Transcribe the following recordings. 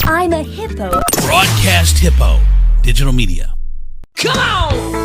I'm a hippo. Broadcast Hippo. Digital media. Come on!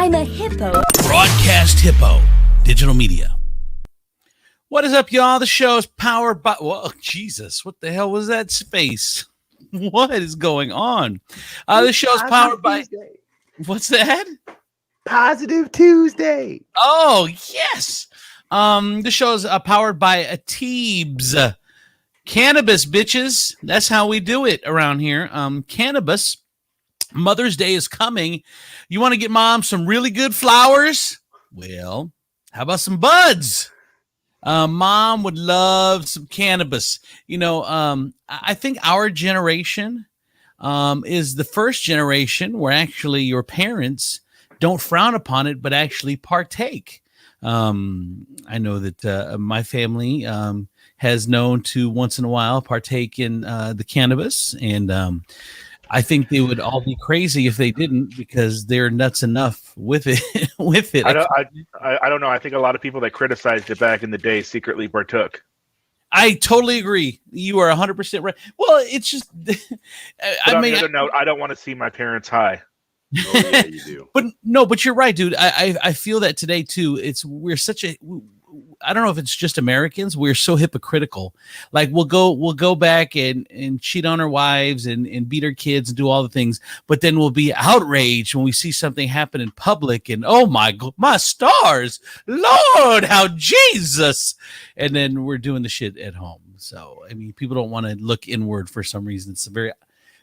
I'm a hippo. Broadcast Hippo. Digital media. What is up, y'all? The show is powered by... Whoa, Jesus, what the hell was that space? What is going on? The show is powered by... Tuesday. What's that? Positive Tuesday. Oh, yes. The show is powered by Teebs. Cannabis, bitches. That's how we do it around here. Cannabis. Mother's Day is coming. You want to get mom some really good flowers? Well, how about some buds? Mom would love some cannabis. You know, I think our generation is the first generation where actually your parents don't frown upon it, but actually partake. I know that my family has known to once in a while partake in the cannabis, and I think they would all be crazy if they didn't, because they're nuts enough with it. I don't know. I think a lot of people that criticized it back in the day secretly partook. I totally agree. You are 100% right. Well, it's just, I mean, I don't want to see my parents high. Oh, yeah, you do. But you're right, dude. I feel that today too. We're such a, I don't know if it's just Americans. We're so hypocritical. Like we'll go back and cheat on our wives and beat our kids and do all the things, but then we'll be outraged when we see something happen in public and oh my stars, Lord, how Jesus, and then we're doing the shit at home. So I mean, people don't want to look inward for some reason.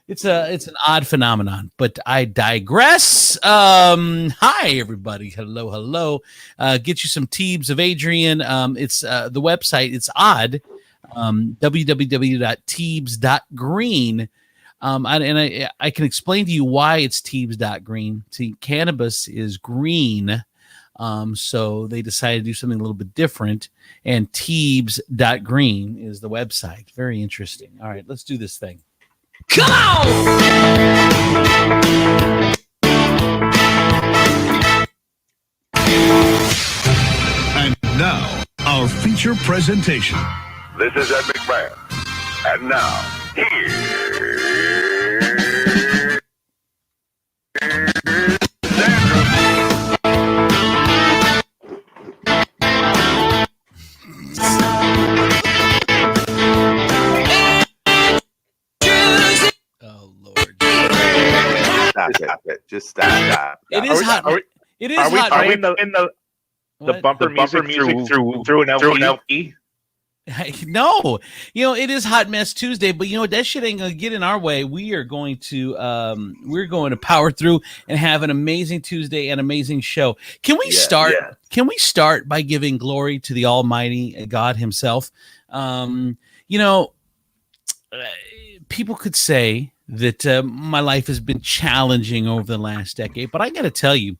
It's an odd phenomenon, but I digress. Hi everybody. Hello. Get you some Teebs of Adrian. It's the website. It's odd. www.teebs.green. I can explain to you why it's Teebs.green. See, cannabis is green. So they decided to do something a little bit different, and Teebs.green is the website. Very interesting. All right, let's do this thing. Come on! And now, our feature presentation. This is Ed McMahon. And now, here's Sandra. Oh Lord! Stop it. Just stop. It is hot. It is hot. Are we Right? in the What? bumper music through an LP? No, you know, it is Hot Mess Tuesday, but you know what? That shit ain't gonna get in our way. We are going to power through and have an amazing Tuesday and amazing show. Can we start? Yeah. Can we start by giving glory to the Almighty God Himself? You know, people could say that my life has been challenging over the last decade, but I got to tell you,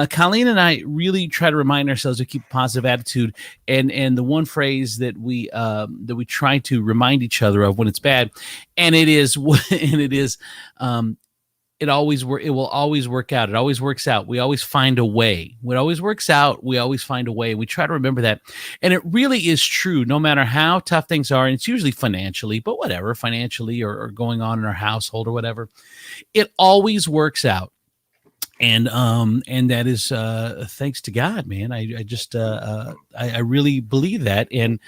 Colleen and I really try to remind ourselves to keep a positive attitude, and the one phrase that we try to remind each other of when it's bad, it will always work out. It always works out. We always find a way. What always works out, we always find a way. We try to remember that, and it really is true. No matter how tough things are, and it's usually financially, but whatever, financially or going on in our household or whatever, it always works out. And that is thanks to God, man. I really believe that, and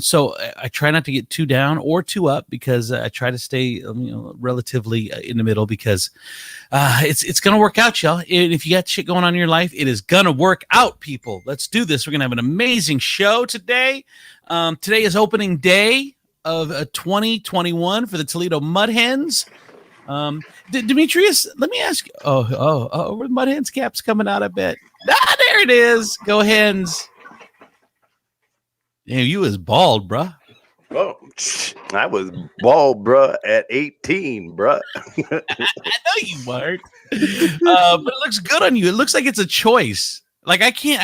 so I try not to get too down or too up, because I try to stay relatively in the middle, because it's gonna work out, y'all. If you got shit going on in your life, it is gonna work out, people. Let's do this. We're gonna have an amazing show today. Today is opening day of 2021 for the Toledo Mud Hens. Demetrius, let me ask you. Where the Mud Hens cap's coming out, I bet. There it is. Go Hens. Damn, you was bald, bruh. Oh, I was bald, bruh, at 18, bruh. I know you weren't. But it looks good on you. It looks like it's a choice. Like I keep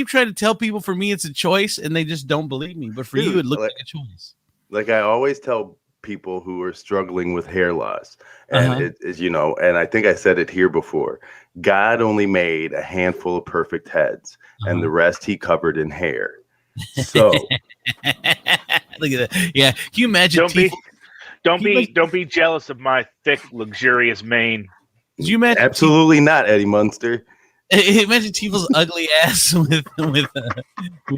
trying to tell people, for me it's a choice, and they just don't believe me. But for you, it looks like a choice. Like I always tell people who are struggling with hair loss, and it is, and I think I said it here before, God only made a handful of perfect heads, and the rest He covered in hair. So look at that. Yeah, can you imagine? Don't be jealous of my thick, luxurious mane. Did you imagine? Absolutely not, Eddie Munster. Imagine Tiefl's ugly ass with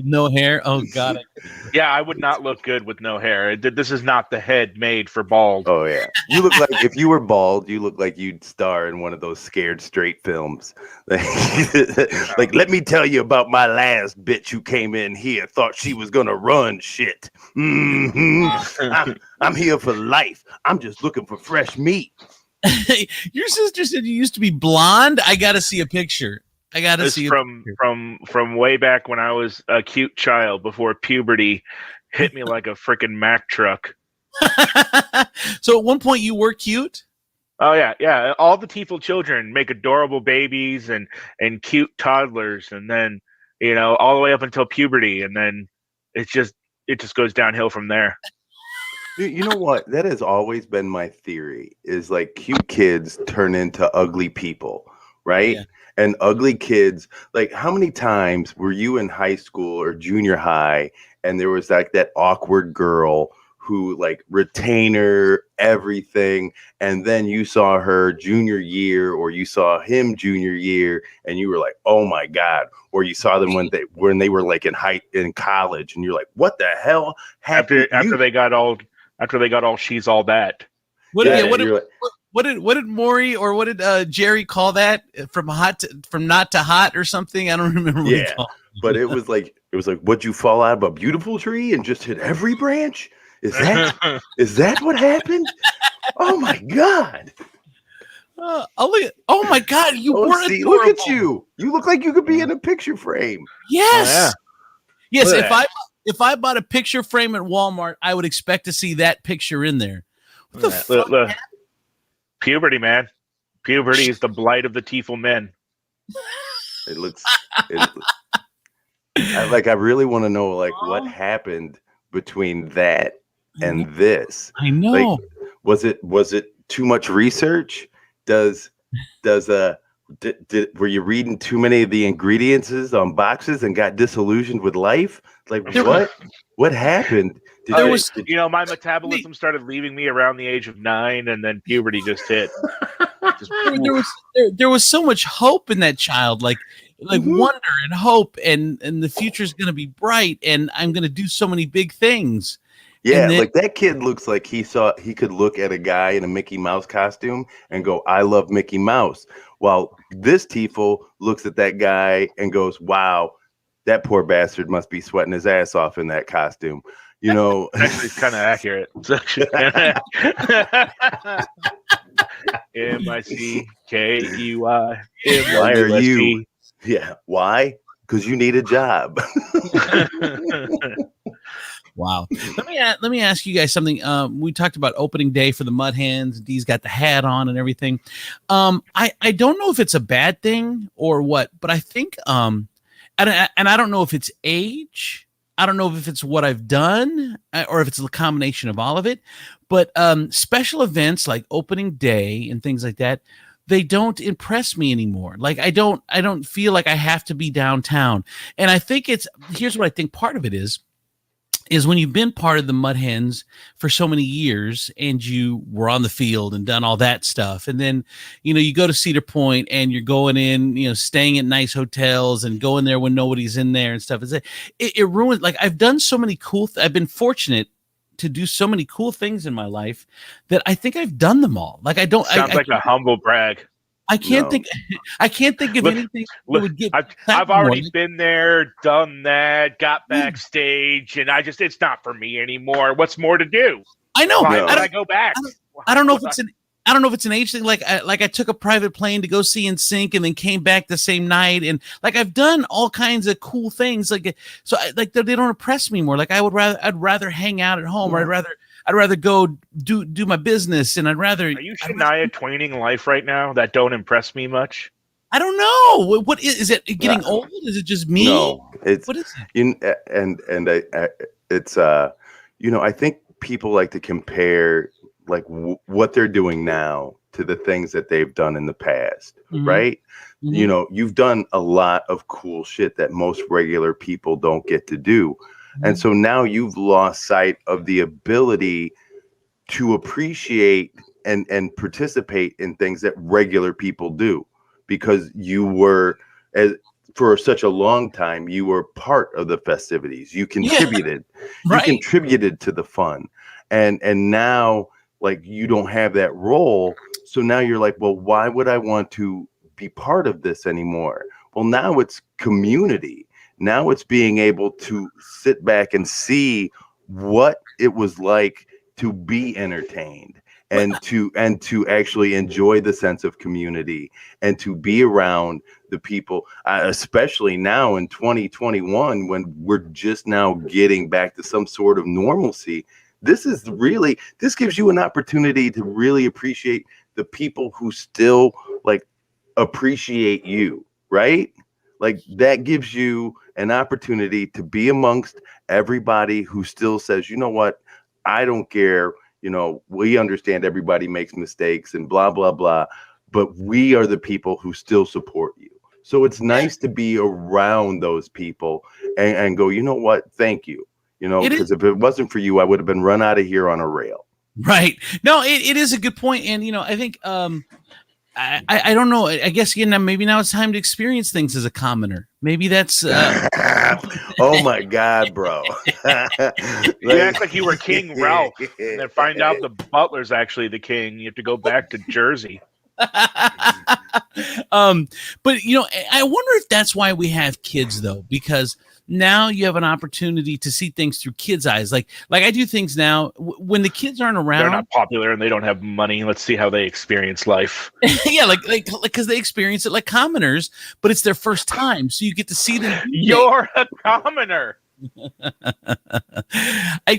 no hair. Oh God. Yeah, I would not look good with no hair. This is not the head made for bald. Oh yeah, you look like if you were bald, you look like you'd star in one of those Scared Straight films. Like, let me tell you about my last bitch who came in here, thought she was gonna run shit. I'm here for life. I'm just looking for fresh meat. Your sister said you used to be blonde. I got to see a picture. I got to This see from way back when I was a cute child before puberty hit me like a freaking Mack truck. So at one point you were cute. Oh yeah. All the Tiefel children make adorable babies and cute toddlers, and then all the way up until puberty, and then it just goes downhill from there. You know what? That has always been my theory. Is like cute kids turn into ugly people, right? Yeah. And ugly kids, like how many times were you in high school or junior high, and there was like that awkward girl who like retainer everything, and then you saw her junior year or you saw him junior year and you were like, oh my God, or you saw them when they were like in college and you're like, what the hell happened after they got all she's all that. What did Maury or what did Jerry call that, from not to hot or something? I don't remember what he called it. But it was like would you fall out of a beautiful tree and just hit every branch? Is that what happened? Oh my God. Oh my God, you were adorable. Look at you. You look like you could be in a picture frame. Yes. Yes, if I bought a picture frame at Walmart, I would expect to see that picture in there. What the fuck? Look. Puberty, man. Puberty is the blight of the Tiefel men. I really want to know like what happened between that and this. I know. Like, was it too much research? Were you reading too many of the ingredients on boxes and got disillusioned with life? Like what happened? My metabolism started leaving me around the age of 9, and then puberty just hit. There was so much hope in that child, like wonder and hope, and the future is going to be bright, and I'm going to do so many big things. Yeah, like that kid looks like he could look at a guy in a Mickey Mouse costume and go, I love Mickey Mouse. While this Tiefel looks at that guy and goes, wow, that poor bastard must be sweating his ass off in that costume. Actually, it's kind of accurate. It's actually MICKEY. Why are you? Yeah, why? Because you need a job. Wow. Let me ask you guys something. We talked about opening day for the Mud Hens. Dee's got the hat on and everything. I don't know if it's a bad thing or what, but I think and I don't know if it's age. I don't know if it's what I've done or if it's a combination of all of it. But special events like opening day and things like that, they don't impress me anymore. Like I don't feel like I have to be downtown. And I think here's what I think part of it is when you've been part of the Mud Hens for so many years and you were on the field and done all that stuff. And then, you go to Cedar Point and you're going in, staying at nice hotels and going there when nobody's in there and stuff. It ruins, like I've done so many I've been fortunate to do so many cool things in my life that I think I've done them all. Like Sounds like a humble brag. I can't think of anything that would get. I've already been there, done that, got backstage, and it's not for me anymore. What's more to do? I know. Why would I go back? I don't know if it's an age thing. Like I took a private plane to go see NSYNC and then came back the same night, and like I've done all kinds of cool things. Like so, they don't impress me more. Like I'd rather hang out at home, or I'd rather go do my business, and I'd rather. Are you Shania Twaining life right now? That don't impress me much. I don't know. What is it? Getting old? Is it just me? No, it's what is it? It's I think people like to compare like what they're doing now to the things that they've done in the past, right? Mm-hmm. You've done a lot of cool shit that most regular people don't get to do. And so now you've lost sight of the ability to appreciate and participate in things that regular people do, because you were as for such a long time, you were part of the festivities. You contributed, Right. you contributed to the fun. And now, like, you don't have that role. So now you're like, well, why would I want to be part of this anymore? Well, now it's community. Now it's being able to sit back and see what it was like to be entertained and to actually enjoy the sense of community and to be around the people, especially now in 2021, when we're just now getting back to some sort of normalcy. This gives you an opportunity to really appreciate the people who still like appreciate you, right? Like, that gives you an opportunity to be amongst everybody who still says, you know what, I don't care. You know, we understand everybody makes mistakes and blah, blah, blah, but we are the people who still support you. So it's nice to be around those people and go, you know what, thank you. You know, because if it wasn't for you, I would have been run out of here on a rail. Right. No, it is a good point. And, you know, I think I don't know. I guess, you know, maybe now it's time to experience things as a commoner. Maybe that's oh my God, bro. You act like you were King Ralph and then find out the butler's actually the king. You have to go back to Jersey. But you know, I wonder if that's why we have kids, though, because now you have an opportunity to see things through kids' eyes. Like I do things now when the kids aren't around. They're not popular and they don't have money. Let's see how they experience life. Yeah, like because they experience it like commoners, but it's their first time, so you get to see them. You're a commoner. I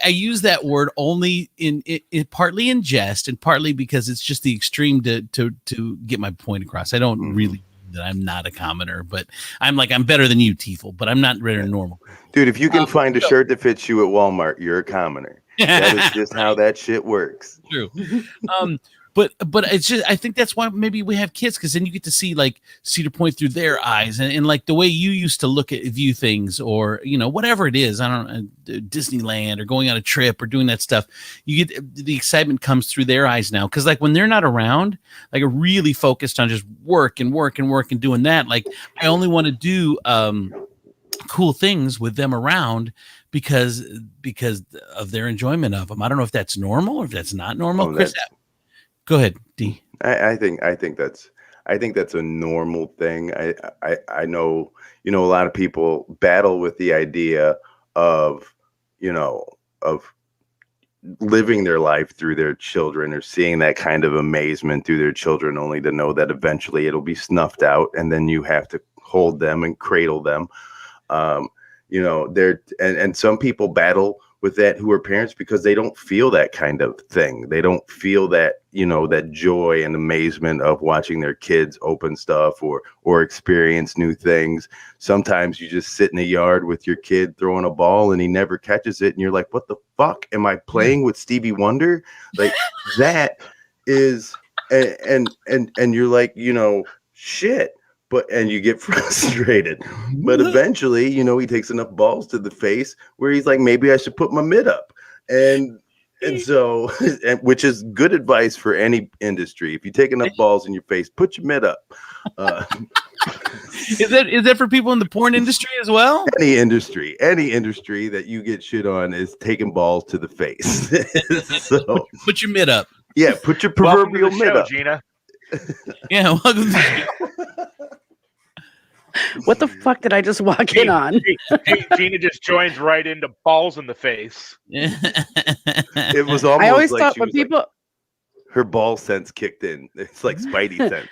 use that word only in partly in jest and partly because it's just the extreme to get my point across. I don't really that I'm not a commoner, but I'm better than you, Tiefel, but I'm not really normal. Dude, if you can find a shirt that fits you at Walmart, you're a commoner. That is just how that shit works. True. But it's just, I think that's why maybe we have kids, because then you get to see like Cedar Point through their eyes and like the way you used to view things, or, you know, whatever it is, I don't know, Disneyland or going on a trip or doing that stuff. You get the excitement comes through their eyes now. Cause like when they're not around, like are really focused on just work and doing that. Like I only want to do cool things with them around because of their enjoyment of them. I don't know if that's normal or if that's not normal. Chris, go ahead, D. I think that's a normal thing. I know, you know, a lot of people battle with the idea of, you know, of living their life through their children or seeing that kind of amazement through their children, only to know that eventually it'll be snuffed out and then you have to hold them and cradle them. You know, and some people battle with that who are parents because they don't feel that kind of thing. They don't feel that, you know, that joy and amazement of watching their kids open stuff or experience new things. Sometimes you just sit in the yard with your kid throwing a ball and he never catches it. And you're like, what the fuck? Am I playing with Stevie Wonder? Like that is, and you're like, you know, shit. And you get frustrated, but eventually, you know, he takes enough balls to the face where he's like, maybe I should put my mitt up. And so, which is good advice for any industry. If you take enough balls in your face, put your mitt up. Is that for people in the porn industry as well? Any industry that you get shit on is taking balls to the face. So put your mitt up. Yeah, put your proverbial mitt up, Gina. Yeah, welcome to the show. What the fuck did I just walk in on? Gina just joins right into balls in the face. It was almost I always like thought when people her ball sense kicked in. It's like Spidey sense.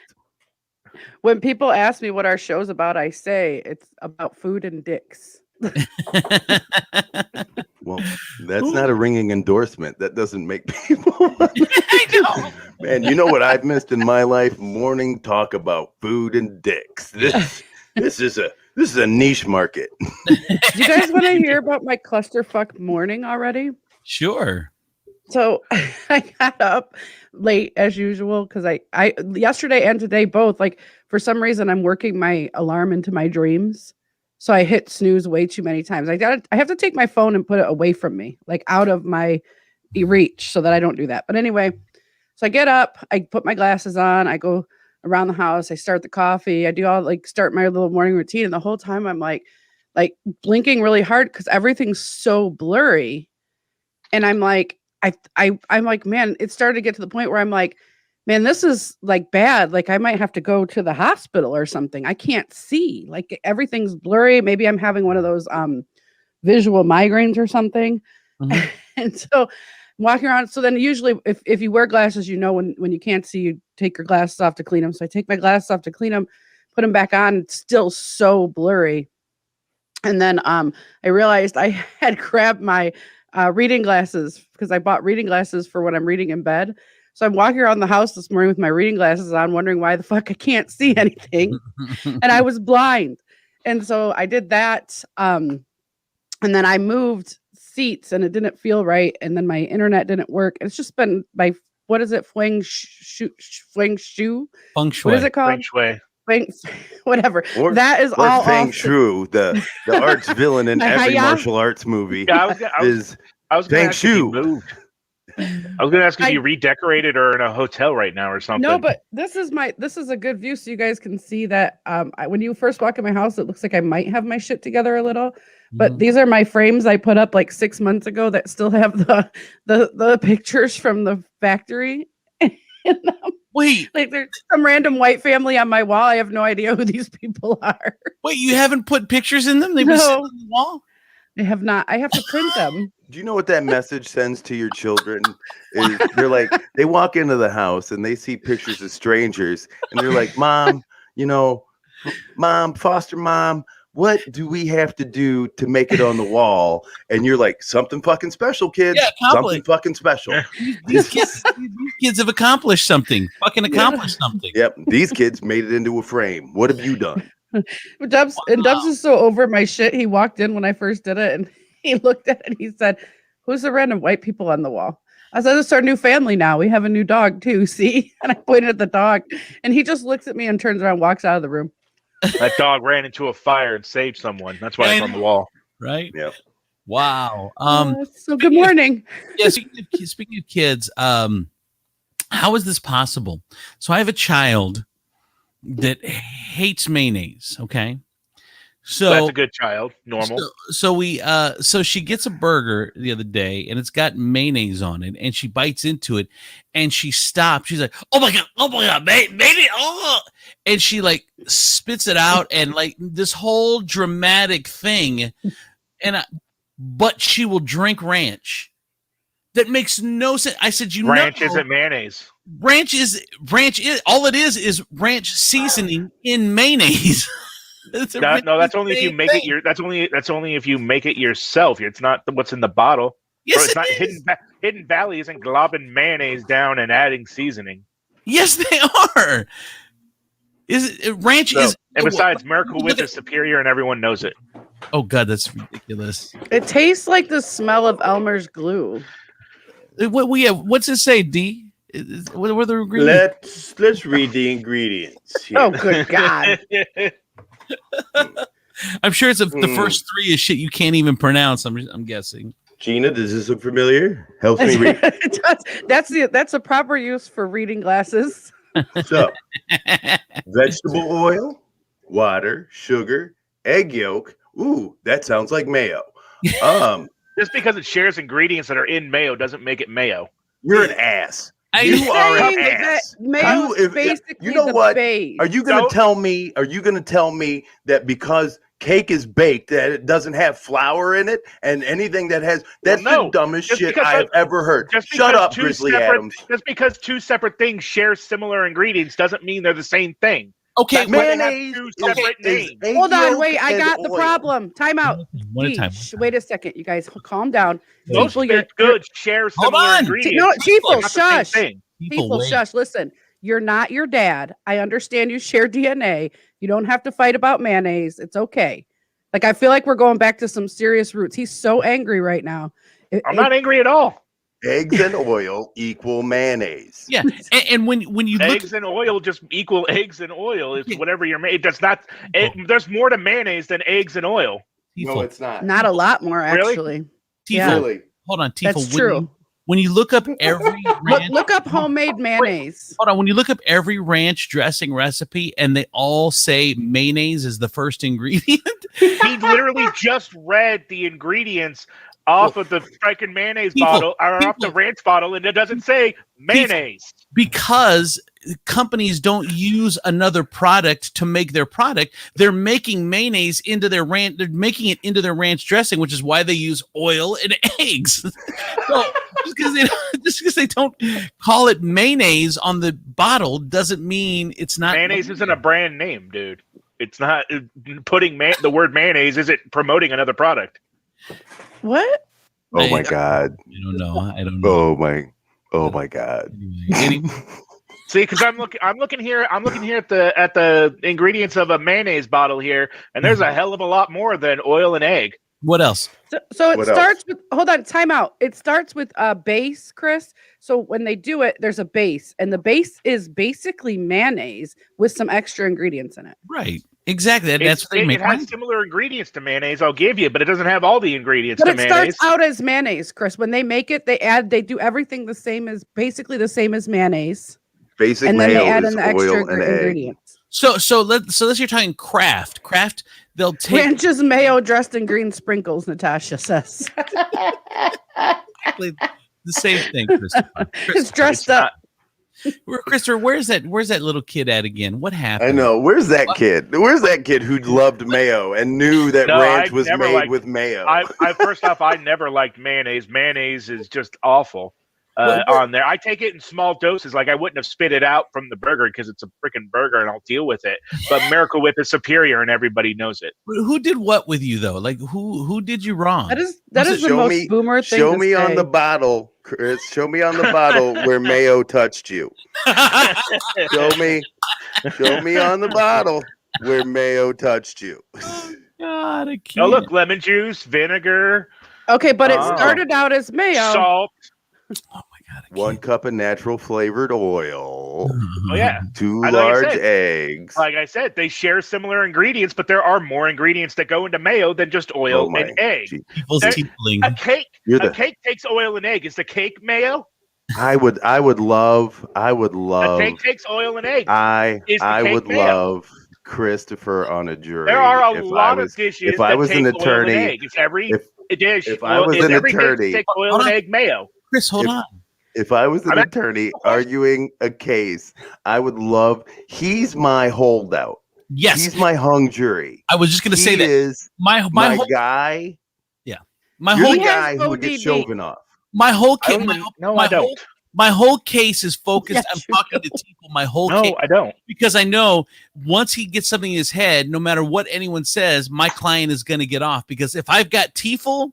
When people ask me what our show's about, I say it's about food and dicks. Well, that's not a ringing endorsement. That doesn't make people. I know. Man, you know what I've missed in my life? Morning talk about food and dicks. This is a niche market. Do you guys want to hear about my clusterfuck morning already? Sure. So I got up late as usual because I yesterday and today both, like, for some reason I'm working my alarm into my dreams. So I hit snooze way too many times. I have to take my phone and put it away from me, like out of my reach, so that I don't do that. But anyway, so I get up, I put my glasses on, I go around the house. I start the coffee. I do all like start my little morning routine. And the whole time I'm like blinking really hard because everything's so blurry. And I'm like, I'm like, man, it started to get to the point where I'm like, man, this is like bad. Like I might have to go to the hospital or something. I can't see. Like everything's blurry. Maybe I'm having one of those visual migraines or something. Mhm. And so I'm walking around. So then usually if you wear glasses, you know, when you can't see, you take your glasses off to clean them. So I take my glasses off to clean them, put them back on. It's still so blurry. And then I realized I had grabbed my reading glasses because I bought reading glasses for when I'm reading in bed. So I'm walking around the house this morning with my reading glasses on, wondering why the fuck I can't see anything. And I was blind. And so I did that. And then I moved seats and it didn't feel right. And then my internet didn't work. It's just been my, what is it? Feng shui? Feng shui. What is it called? Feng shui. Whatever. Or, that is or all Feng off Shui, the arch villain in every Hiya? martial arts movie. Yeah, I was Feng going to ask if you Shui. moved. I was going to ask if you redecorated or in a hotel right now or something. No, but this is a good view so you guys can see that when you first walk in my house, it looks like I might have my shit together a little. But these are my frames I put up like 6 months ago that still have the pictures from the factory. Wait, Like there's some random white family on my wall. I have no idea who these people are. wait, you haven't put pictures in them? They've been sitting on the wall? I have not. I have to print them. Do you know what that message sends to your children? Is they're like, they walk into the house and they see pictures of strangers and they're like, Mom, foster mom, what do we have to do to make it on the wall? And you're like, something fucking special, kids. Yeah, something fucking special. These kids have accomplished something. Fucking accomplished something. Yep. These kids made it into a frame. What have you done? Dubs is so over my shit. He walked in when I first did it and he looked at it and he said, "Who's the random white people on the wall?" I said, "It's our new family now. We have a new dog too, see?" And I pointed at the dog and he just looks at me and turns around and walks out of the room. That dog ran into a fire and saved someone. That's why it's on the wall. Right? Yeah. Wow. So good morning. Yeah, speaking of kids, how is this possible? So I have a child that hates mayonnaise. Okay. So That's a good child. Normal. So she gets a burger the other day and it's got mayonnaise on it and she bites into it and she stops. She's like, oh my God, mayonnaise. Oh. And she like spits it out and like this whole dramatic thing. But she will drink ranch. That makes no sense. I said, ranch isn't mayonnaise. Ranch is all it is ranch seasoning in mayonnaise. That's only if you make it that's only if you make it yourself. It's not what's in the bottle. Yes, it's not Hidden Valley isn't globbing mayonnaise down and adding seasoning. Yes, they are. Ranch is, and besides, Miracle Whip is superior, and everyone knows it. Oh God, that's ridiculous. It tastes like the smell of Elmer's glue. What's it say, D? What are the ingredients? Let's read the ingredients here. Oh, good God. I'm sure it's the first three is shit you can't even pronounce. I'm guessing. Gina, does this look familiar? Help me read. It does. That's a proper use for reading glasses. So, vegetable oil, water, sugar, egg yolk. Ooh, that sounds like mayo. Just because it shares ingredients that are in mayo doesn't make it mayo. You're an ass. You are an ass. Mayo is basically you know the what? base. Are you going to tell me? Are you going to tell me that because cake is baked that it doesn't have flour in it, and anything that has the dumbest shit I've ever heard? Shut up, Grizzly Adams. Just because two separate things share similar ingredients doesn't mean they're the same thing. Okay, mayonnaise names. Hold on, wait. I got the problem. Time out. Wait a second, you guys. Calm down. Most goods share similar ingredients. People, shush. People, shush. Listen, you're not your dad. I understand you share DNA. You don't have to fight about mayonnaise. It's okay. Like, I feel like we're going back to some serious roots. He's so angry right now. I'm not angry at all. Eggs and oil equal mayonnaise. Yeah, and when you look, eggs and oil just equal eggs and oil. It's whatever you're made. That's not. There's more to mayonnaise than eggs and oil. No, it's not. Not a lot more, actually. Really? Yeah. Really? Hold on, Tifa. That's true. when you look up every ranch, Look up homemade mayonnaise. hold on, when you look up every ranch dressing recipe and they all say mayonnaise is the first ingredient. He literally just read the ingredients off of the freaking mayonnaise bottle, or off the ranch bottle, and it doesn't say mayonnaise. Because companies don't use another product to make their product. They're making mayonnaise into their ranch. They're making it into their ranch dressing, which is why they use oil and eggs. So just because they don't call it mayonnaise on the bottle doesn't mean it's not. Mayonnaise isn't a brand name, dude. It's not putting the word mayonnaise isn't promoting another product. What? Oh my God. I don't know. I don't know. Oh my God. Anyway. See, because I'm looking here at the ingredients of a mayonnaise bottle here, and there's a hell of a lot more than oil and egg. What else? So it What starts with, hold on, time out. It starts with a base, Chris. So when they do it, there's a base, and the base is basically mayonnaise with some extra ingredients in it. Right. Exactly. That's what they make. It has similar ingredients to mayonnaise, I'll give you, but it doesn't have all the ingredients But to it mayonnaise. starts out as mayonnaise, Chris. When they make it, they do everything basically the same as mayonnaise. Basic And then they mayo add in is the extra oil and egg. ingredients. So let's you're talking Kraft. Kraft, they'll take Ranch's mayo dressed in green sprinkles, Natasha says. the same thing, Christopher. It's dressed up. Christopher, where's that little kid at again? What happened? I know. Where's that kid? Where's that kid who loved mayo and knew that ranch was made with mayo? I first off, I never liked mayonnaise. Mayonnaise is just awful on there. I take it in small doses. Like I wouldn't have spit it out from the burger because it's a freaking burger and I'll deal with it. But Miracle Whip is superior and everybody knows it. Who did what with you though? Like who did you wrong? That is the most boomer thing. Show to me say. on the bottle, Chris. Show me on the bottle where mayo touched you. Show me on the bottle where mayo touched you. God, I can't. Oh, look, lemon juice, vinegar. Okay, but it started out as mayo. Salt. Oh my God. 1 cup of natural flavored oil. Oh, yeah. 2 Like I large said. eggs. Like I said, they share similar ingredients, but there are more ingredients that go into mayo than just oil and egg. People's tiefling. A cake takes oil and egg. Is the cake mayo? I would love. A cake takes oil and egg. I would mayo? love Christopher on a jury. There are a lot of dishes. If I was an attorney, oil and egg. It's every dish. if I was an attorney, take oil and egg mayo. Chris, hold on. If I was an attorney arguing a case, I would love. He's my holdout. Yes, he's my hung jury. I was just going to say that is my whole guy. Yeah, my You're whole the guy who ODD. gets Chauvin off. my whole case. My whole case is focused. I'm talking to people. My whole case. No, I don't. Because I know once he gets something in his head, no matter what anyone says, my client is going to get off. Because if I've got TFL,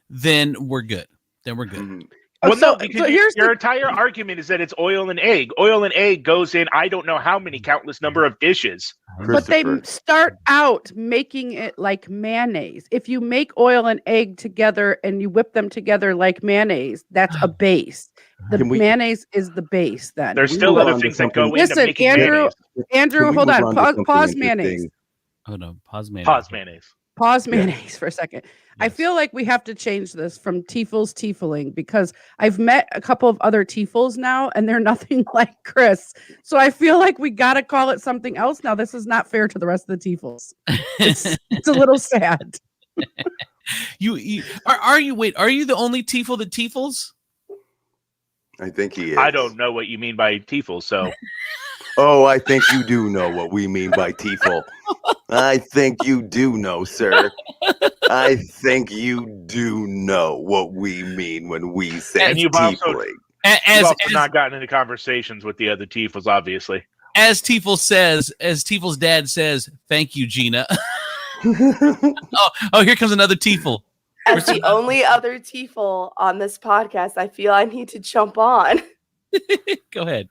then we're good. Mm-hmm. Well, no, because your entire argument is that it's oil and egg. Oil and egg goes in I don't know how many countless number of dishes. But they start out making it like mayonnaise. If you make oil and egg together and you whip them together like mayonnaise, that's a base. The mayonnaise is the base then. There's still other things that go into making mayonnaise. Andrew, hold on. Pause mayonnaise. Hold on. Pause mayonnaise. Pause mayonnaise. Pause mayonnaise for a second. I feel like we have to change this from TFL's TFLing because I've met a couple of other TFLs now and they're nothing like Chris. So I feel like we got to call it something else now. This is not fair to the rest of the TFLs. It's a little sad. Are you the only TFL that TFLs? I think he is. I don't know what you mean by TFL, so. Oh, I think you do know what we mean by TFL. I think you do know, sir. I think you do know what we mean when we say and you've TFLing. You've also not gotten into conversations with the other TFLs, obviously. As TFL's dad says, thank you, Gina. oh, here comes another TFL. As the only other TFL on this podcast, I feel I need to jump on. Go ahead.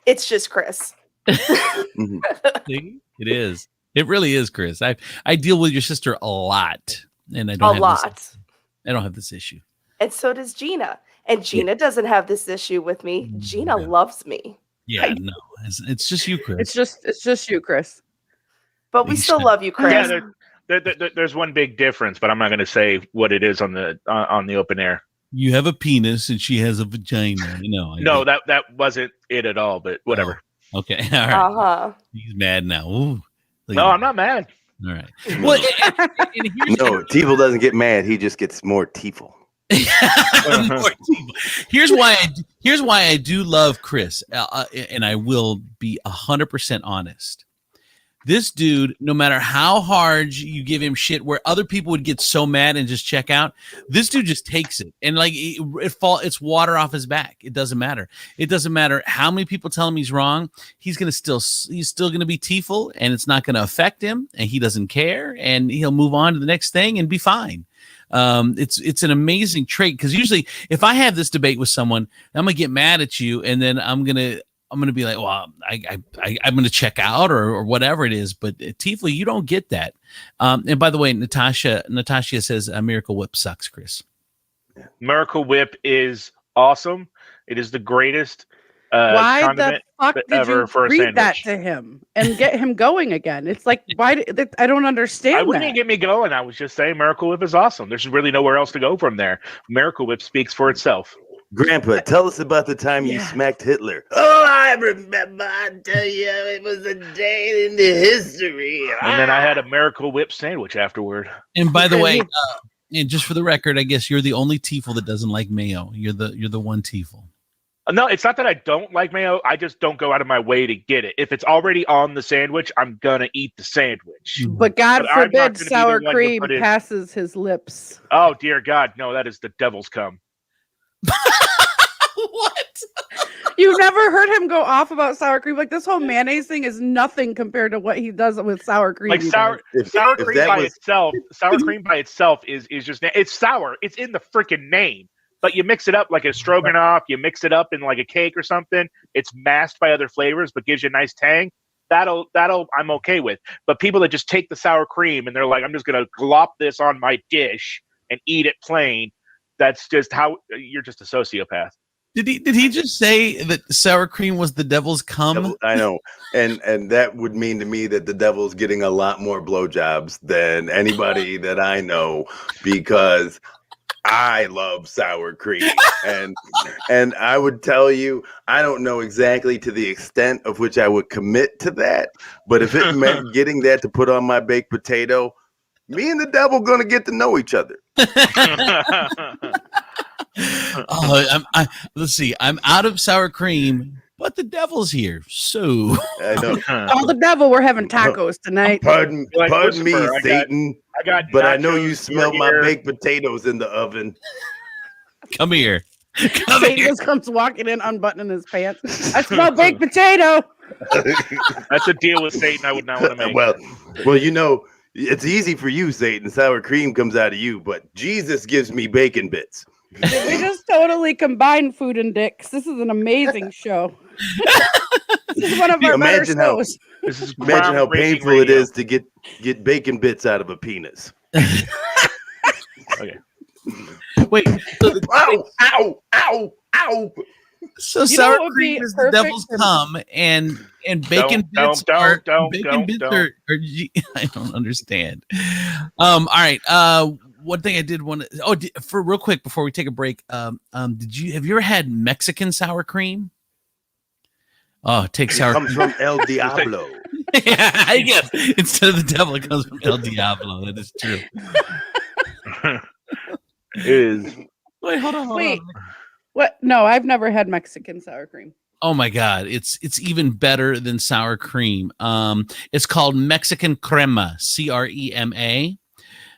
It's just Chris. See? It is. It really is, Chris. I deal with your sister a lot, and I don't have this issue. And so does Gina. And Gina doesn't have this issue with me. Gina loves me. Yeah, no, it's just you, Chris. It's just you, Chris. But we still love you, Chris. Yeah, there's one big difference, but I'm not going to say what it is on the open air. You have a penis and she has a vagina. No, No, that wasn't it at all. But whatever. Oh, okay, all right. Uh-huh. He's mad now. Ooh, No, I'm not mad. All right. Well, and here's No, Teefel doesn't get mad. He just gets more Teefel. Here's why I do love Chris, and I will be 100% honest. This dude, no matter how hard you give him shit, where other people would get so mad and just check out, this dude just takes it, and like it's water off his back. It doesn't matter. It doesn't matter how many people tell him he's wrong. He's still gonna be Teefel, and it's not gonna affect him, and he doesn't care, and he'll move on to the next thing and be fine. It's an amazing trait, because usually if I have this debate with someone, I'm gonna get mad at you, and then I'm gonna be like, well, I'm gonna check out or whatever it is. But Tiefly, you don't get that. And by the way, Natasha says Miracle Whip sucks, Chris. Miracle Whip is awesome. It is the greatest Why the condiment fuck did ever you for a read sandwich. that to him and get him going again? It's like, I don't understand I wouldn't that. even get me going. I was just saying Miracle Whip is awesome. There's really nowhere else to go from there. Miracle Whip speaks for itself. Grandpa, tell us about the time you smacked Hitler. Oh, I remember. I tell you, it was a day in the history. And then I had a Miracle Whip sandwich afterward. And by the way, and just for the record, I guess you're the only Tiefel that doesn't like mayo. You're the one Tiefel. No, it's not that I don't like mayo. I just don't go out of my way to get it. If it's already on the sandwich, I'm going to eat the sandwich. But God But I'm not forbid gonna be the sour one to cream put in- passes his lips. Oh, dear God. No, that is the devil's cum. What? You've never heard him go off about sour cream? Like, this whole mayonnaise thing is nothing compared to what he does with sour cream. Like you sour guys. sour if cream that by was- itself, sour cream by itself is just it's sour. It's in the freaking name. But you mix it up like a stroganoff, you mix it up in like a cake or something. It's masked by other flavors, but gives you a nice tang. That'll I'm okay with. But people that just take the sour cream and they're like, I'm just gonna glop this on my dish and eat it plain. That's just how you're just a sociopath. Did he just say that sour cream was the devil's cum? I know, and that would mean to me that the devil's getting a lot more blowjobs than anybody that I know, because I love sour cream, and I would tell you, I don't know exactly to the extent of which I would commit to that, but if it meant getting that to put on my baked potato, me and the devil gonna get to know each other. Let's see. I'm out of sour cream, but the devil's here. So I know. Oh, the devil, we're having tacos tonight. Pardon Like me, Lucifer, Satan. I got But I know nachos, you smell my here. baked potatoes in the oven. come here. Come Satan here. just comes walking in, unbuttoning his pants. I smell baked potato. That's a deal with Satan I would not want to make. Well, you know, it's easy for you, Satan. Sour cream comes out of you, but Jesus gives me bacon bits. We just totally combined food and dicks. This is an amazing show. This is one of our better Imagine how- shows. This is Imagine how groundbreaking painful it radio. is to get bacon bits out of a penis. Okay. Wait. So, Ow! Ow! Ow! Ow! so know sour what would be cream is the perfect devil's for- cum, and bacon bits don't, are don't, bacon don't, bits don't. are I don't understand. All right. One thing I did want to for real quick before we take a break. Have you ever had Mexican sour cream? Oh, take sour Comes cream. from El Diablo. Yeah, I guess instead of the devil, it comes from El Diablo. That is true. It is. Wait, hold on. Wait. What? No, I've never had Mexican sour cream. Oh my God, it's even better than sour cream. It's called Mexican crema, CREMA.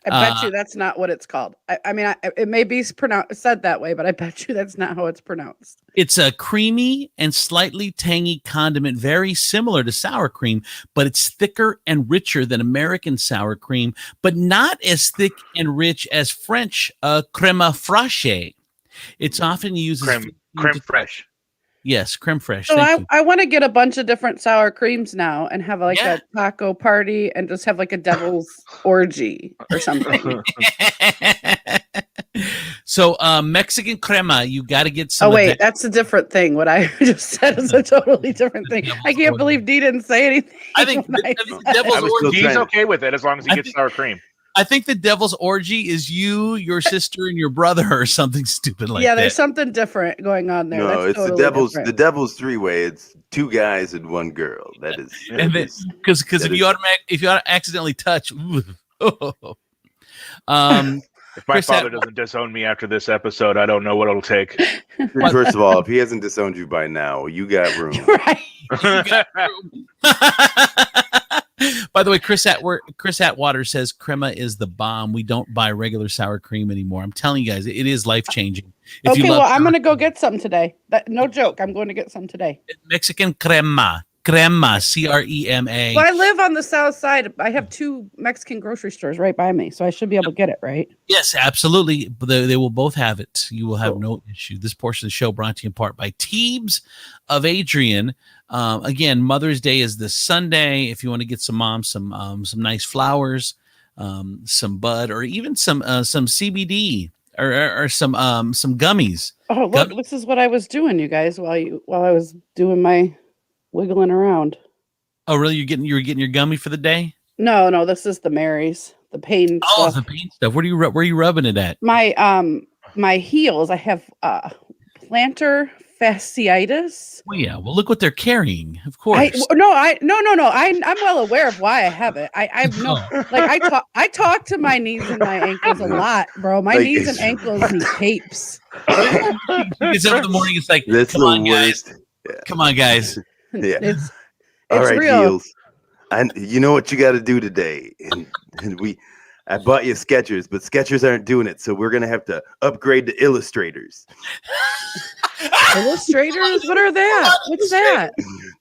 I bet you that's not what it's called. I mean, it may be said that way, but I bet you that's not how it's pronounced. It's a creamy and slightly tangy condiment, very similar to sour cream, but it's thicker and richer than American sour cream, but not as thick and rich as French crema fraiche. It's often used as Creme fraiche. Yes, creme fraiche. So Thank you. I want to get a bunch of different sour creams now and have like Yeah. a taco party and just have like a devil's orgy or something. So Mexican crema, you got to get some. Oh of wait, that. that's a different thing. What I just said is a totally different thing. I can't believe Dee didn't say anything. I think when I the said devil's I was still orgy. He's trying to- okay with it as long as he I gets think- sour cream. I think the devil's orgy is you, your sister, and your brother, or something stupid like that. Yeah, there's something different going on there. No, That's it's totally different. the devil's three-way. It's 2 guys and 1 girl. That is, And then because if you accidentally touch, If my Chris, father doesn't disown me after this episode, I don't know what it'll take. first of all, if he hasn't disowned you by now, you got room. Right. By the way, Chris Atwater says crema is the bomb. We don't buy regular sour cream anymore. I'm telling you guys, it is life changing. Okay, well, I'm going to go get some today. No joke. I'm going to get some today. Mexican crema, crema, CREMA. Well, I live on the south side. I have 2 Mexican grocery stores right by me, so I should be able to get it, right? Yes, absolutely. They will both have it. You will have no issue. This portion of the show brought to you in part by Teebs of Adrian. Again, Mother's Day is this Sunday. If you want to get some moms some nice flowers, some bud, or even some CBD or some gummies. Oh, look, this is what I was doing, you guys, while I was doing my wiggling around. Oh, really? You were getting your gummy for the day? No, this is the Mary's, the pain stuff. The pain stuff. Where are you rubbing it at? My heels. I have plantar fasciitis. Well, yeah. Well, look what they're carrying. Of course. No. I'm well aware of why I have it. I talk to my knees and my ankles a lot, bro. My knees and ankles need capes. It's up in the morning. It's like, come on, guys. Yeah. Come on, guys. Yeah. It's all right, real. Heels. You know what you got to do today, and I bought you Skechers, but Skechers aren't doing it, so we're gonna have to upgrade to Illustrators. Illustrators? What are that? What's that?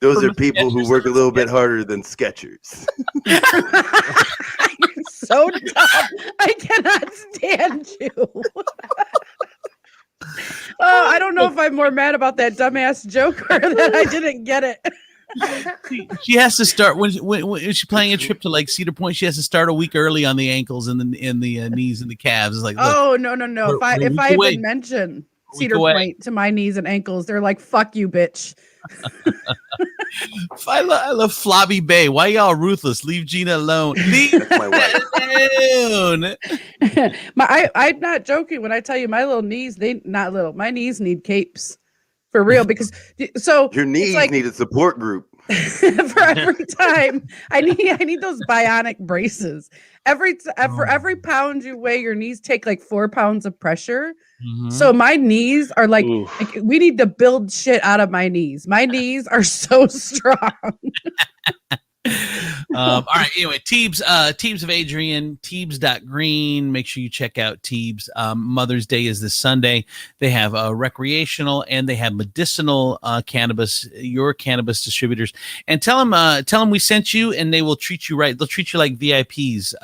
Those are people who work a little bit harder than Skechers. You're so dumb. I cannot stand you. I don't know if I'm more mad about that dumbass joke or that I didn't get it. She has to start when she's planning a trip to like Cedar Point. She has to start a week early on the ankles and the knees and the calves. It's like, look, oh no! If I even mention Cedar Point to my knees and ankles, they're like, "Fuck you, bitch." I love Flobby Bay. Why y'all ruthless? Leave Gina alone. Leave my wife alone. I'm not joking when I tell you my little knees. My knees need capes. For real, because your knees need a support group. For every time, I need those bionic braces. For every pound you weigh, your knees take like 4 pounds of pressure. Mm-hmm. So my knees are like we need to build shit out of my knees. My knees are so strong. All right. Anyway, Teebs of Adrian, Teebs.green. Make sure you check out Teebs. Mother's Day is this Sunday. They have recreational and they have medicinal cannabis. Your cannabis distributors, and tell them we sent you, and they will treat you right. They'll treat you like VIPs.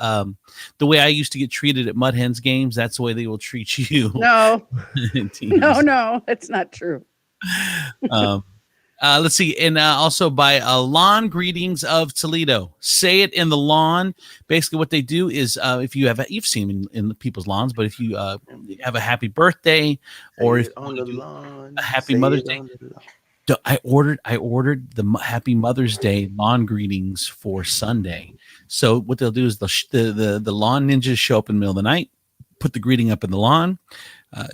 The way I used to get treated at Mud Hens games, that's the way they will treat you. No, no, it's not true. Let's see, and also by Lawn Greetings of Toledo. Say it in the lawn. Basically, what they do is, if you've seen them in people's lawns, but if you have a happy birthday or if on the lawn, a happy Mother's Day, I ordered the Happy Mother's Day lawn greetings for Sunday. So what they'll do is the lawn ninjas show up in the middle of the night, put the greeting up in the lawn.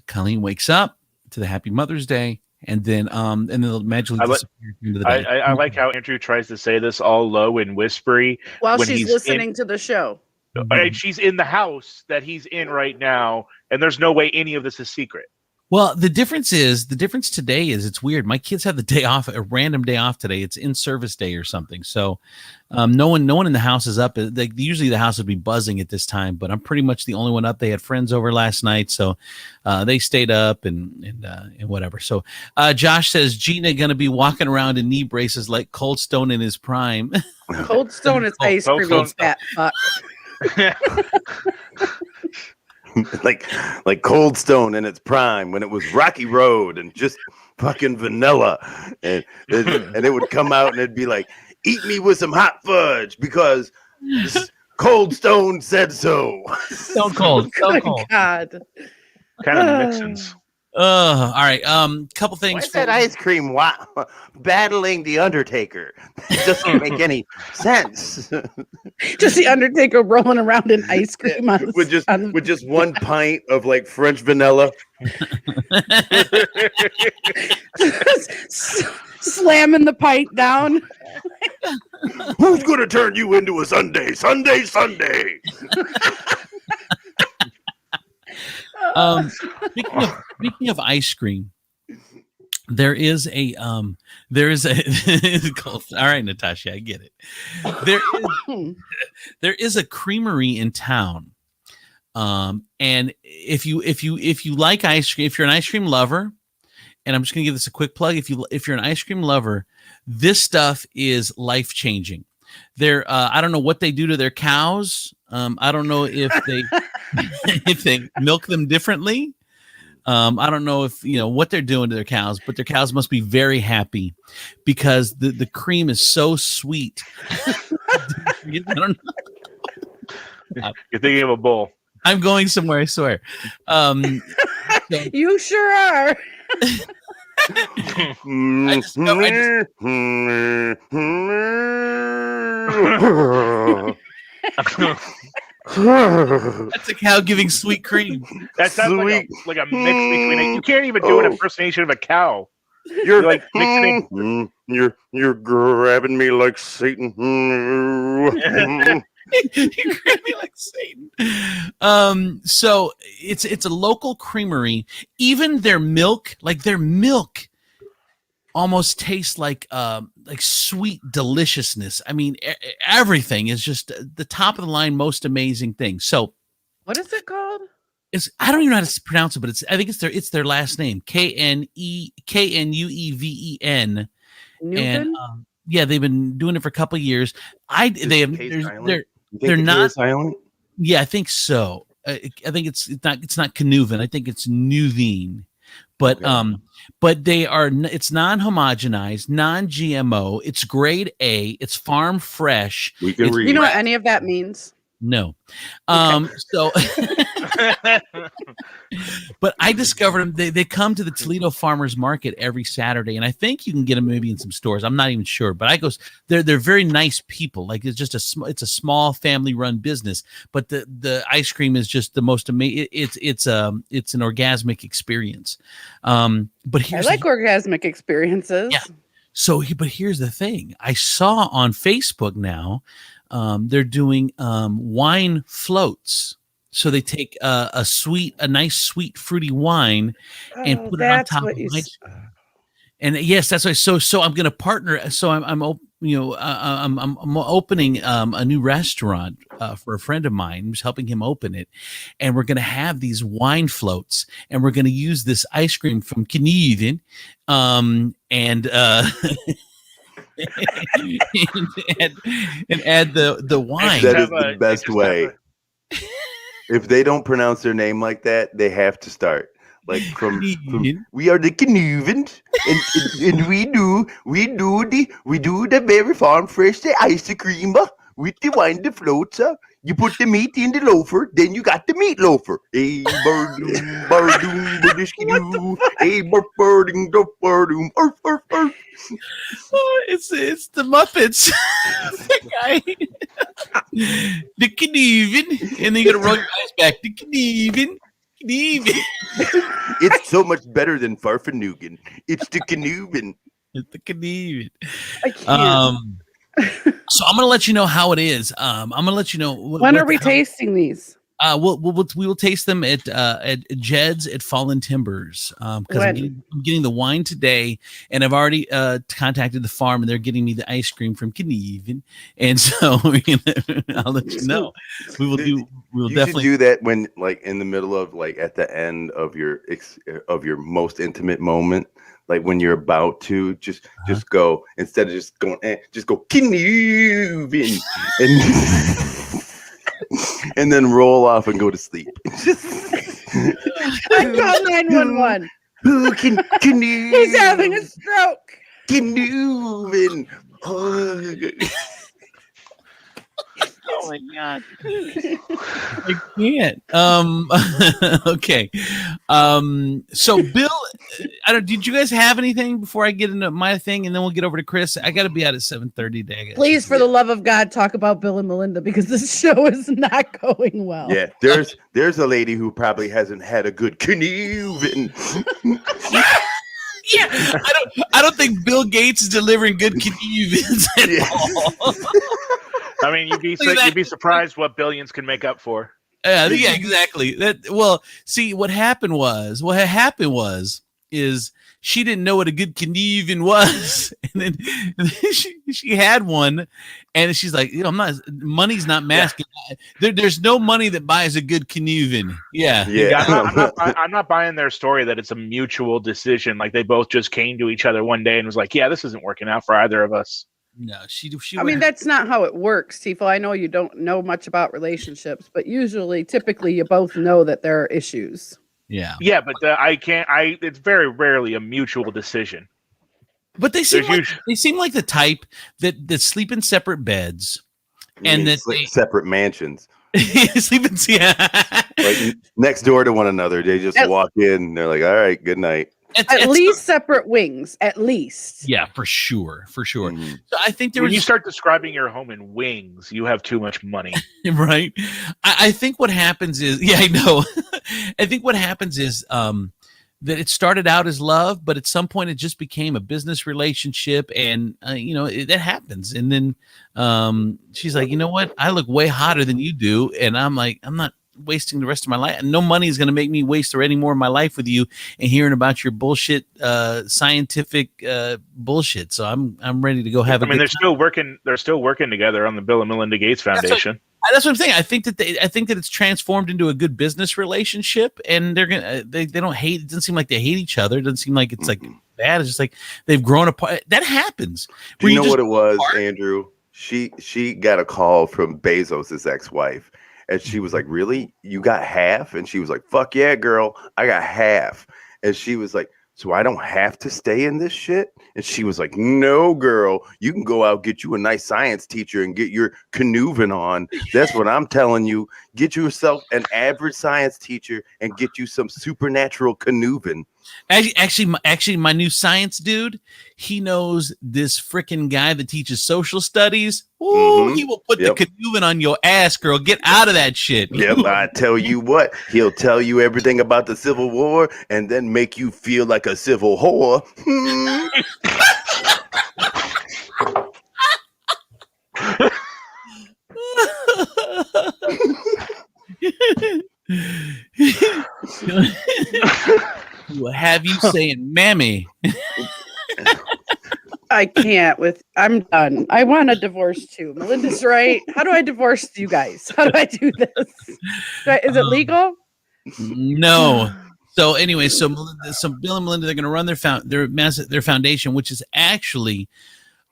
Colleen wakes up to the Happy Mother's Day. And then they'll magically disappear into the day. I like how Andrew tries to say this all low and whispery while she's listening to the show. She's in the house that he's in right now, and there's no way any of this is secret. Well, the difference today is it's weird. My kids have the day off, a random day off today. It's in service day or something. So no one in the house is up. Usually the house would be buzzing at this time, but I'm pretty much the only one up. They had friends over last night, so they stayed up and whatever. So Josh says Gina gonna be walking around in knee braces like Cold Stone in his prime. Cold Stone is ice cream, you fat fuck. like Cold Stone in its prime when it was Rocky Road and just fucking vanilla, and it would come out and it'd be like, eat me with some hot fudge because Cold Stone said so. So cold. Good God. Kind of Nixon's. All right. Couple Why things. is that ice cream battling the Undertaker? It doesn't make any sense. Just the Undertaker rolling around in ice cream with just one pint of like French vanilla. Slamming the pint down. Who's gonna turn you into a Sunday? Sunday. Speaking of ice cream, there is a all right, Natasha, I get it. There is a creamery in town. And if you like ice cream, if you're an ice cream lover, and I'm just gonna give this a quick plug, if you're an ice cream lover, this stuff is life changing. I don't know what they do to their cows. I don't know if they if they milk them differently. I don't know if what they're doing to their cows, but their cows must be very happy because the cream is so sweet. I don't know. You're thinking of a bull. I'm going somewhere, I swear. You sure are. That's a cow giving sweet cream. That sounds like a mix between you can't even do an impersonation of a cow. You're like mixing. You're grabbing me like Satan. You grab me like Satan. So it's a local creamery. Even their milk almost tastes like sweet deliciousness. I mean, everything is just the top of the line, most amazing thing. So, what is it called? I don't even know how to pronounce it, but I think it's their last name, Knueven. And yeah, they've been doing it for a couple of years. They're not silent. Yeah, I think so. I think it's not Knueven. I think it's Nuveen. But okay. But it's non-homogenized, non-GMO. It's grade A. It's farm fresh. We can read. You know what any of that means? No. So, but I discovered them. They come to the Toledo Farmers Market every Saturday, and I think you can get them maybe in some stores. I'm not even sure, but they're very nice people. Like it's just it's a small family run business, but the ice cream is just the most amazing. It's an orgasmic experience. But I like orgasmic experiences. Yeah. So, but here's the thing. I saw on Facebook now. They're doing wine floats. So they take a nice sweet fruity wine and put it on top of ice. And yes, that's why. So I'm going to partner. So I'm opening a new restaurant for a friend of mine. I'm just helping him open it, and we're going to have these wine floats, and we're going to use this ice cream from Knueven, and add the wine. That is the best way. If they don't pronounce their name like that, they have to start. Like from we are the Knuevens, and we do the very farm fresh the ice cream with the wine the floats. You put the meat in the loafer, then you got the meat loafer. Hey, birdum, hey, birding, it's the Muppets. The guy, the Knueven, and then you gotta roll your eyes back. The Knueven. It's so much better than Farfanugan. It's the Knueven. It's the Knueven. I can't. So I'm gonna let you know how it is. I'm gonna let you know when are we tasting these? We will taste them at Jed's at Fallen Timbers because I'm getting the wine today, and I've already contacted the farm, and they're getting me the ice cream from Knueven, and so I'll let you know. We will definitely do that when like in the middle of like at the end of your most intimate moment. Like when you're about to just go instead of just going, just go Knueven and then roll off and go to sleep. I call 911. Who can Knueven? He's having a stroke. Knueven. Oh my god. I can't. Okay. So Bill, did you guys have anything before I get into my thing and then we'll get over to Chris? I gotta be out at 7:30 today. Please, for the love of God, talk about Bill and Melinda because this show is not going well. Yeah, there's a lady who probably hasn't had a good canoe. Yeah, I don't think Bill Gates is delivering good connivance at all. I mean, you'd be surprised what billions can make up for. Yeah, exactly. See, what happened was she didn't know what a good conniving was, and then she had one, and she's like, money's not masking. Yeah. There's no money that buys a good conniving. Yeah. I'm not buying their story that it's a mutual decision. Like they both just came to each other one day and was like, yeah, this isn't working out for either of us. No, she. I mean, that's not how it works, Tifo. I know you don't know much about relationships, but typically, you both know that there are issues. Yeah. Yeah, but it's very rarely a mutual decision. But they seem like the type that sleep in separate beds and that separate mansions. Sleep in like next door to one another. They just walk in and they're like, all right, good night. At least separate wings, at least. Yeah, for sure. Mm-hmm. So I think when you start describing your home in wings, you have too much money. Right? I think what happens is, I know. I think what happens is that it started out as love, but at some point it just became a business relationship, and that happens. And then she's like, you know what? I look way hotter than you do, and I'm like, I'm not wasting the rest of my life. No money is going to make me waste any more of my life with you and hearing about your bullshit, scientific bullshit. So I'm ready to go have. They're still working. They're still working together on the Bill and Melinda Gates Foundation. That's what I'm saying. I think that it's transformed into a good business relationship, and they don't hate. It doesn't seem like they hate each other. It doesn't seem like it's like bad. It's just like they've grown apart. That happens. Do you know what it was, Andrew? She got a call from Bezos' ex-wife. And she was like, really? You got half? And she was like, fuck yeah, girl. I got half. And she was like, so I don't have to stay in this shit? And she was like, no, girl. You can go out, get you a nice science teacher and get your canoeving on. That's what I'm telling you. Get yourself an average science teacher and get you some supernatural canoeving. Actually, my new science dude, he knows this freaking guy that teaches social studies. Ooh, he will put the canoeing on your ass, girl. Get out of that shit. Yep, I tell you what, he'll tell you everything about the Civil War and then make you feel like a civil whore. Will have you saying mammy. I can't I'm done. I want a divorce too. Melinda's right. How do I divorce you guys? How do I do this? Is it legal? No. So anyway, so Bill and Melinda, they're going to run their foundation, which is actually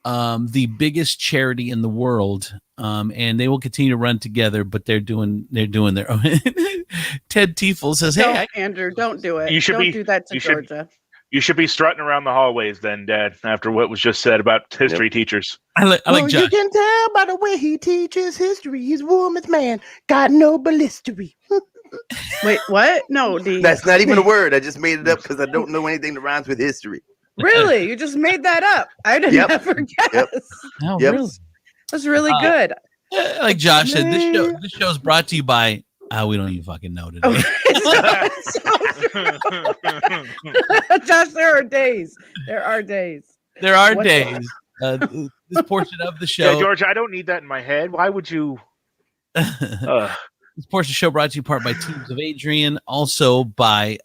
the biggest charity in the world. And they will continue to run together, but they're doing their own. Ted Tiefel says, "Hey, Andrew, don't do it. Don't do that to Georgia. You should be strutting around the hallways then, Dad, after what was just said about history teachers." I like Josh. You can tell by the way he teaches history. He's woman's man, got no ballistery. Wait, what? No, D. That's not even a word. I just made it up because I don't know anything that rhymes with history. Really? You just made that up? I didn't never guess. Oh, really? That's really good. Like Josh said, this show is brought to you by. We don't even fucking know today. Josh, there are days. This portion of the show. Yeah, George, I don't need that in my head. Why would you? This portion of the show brought to you part by Teams of Adrian, also by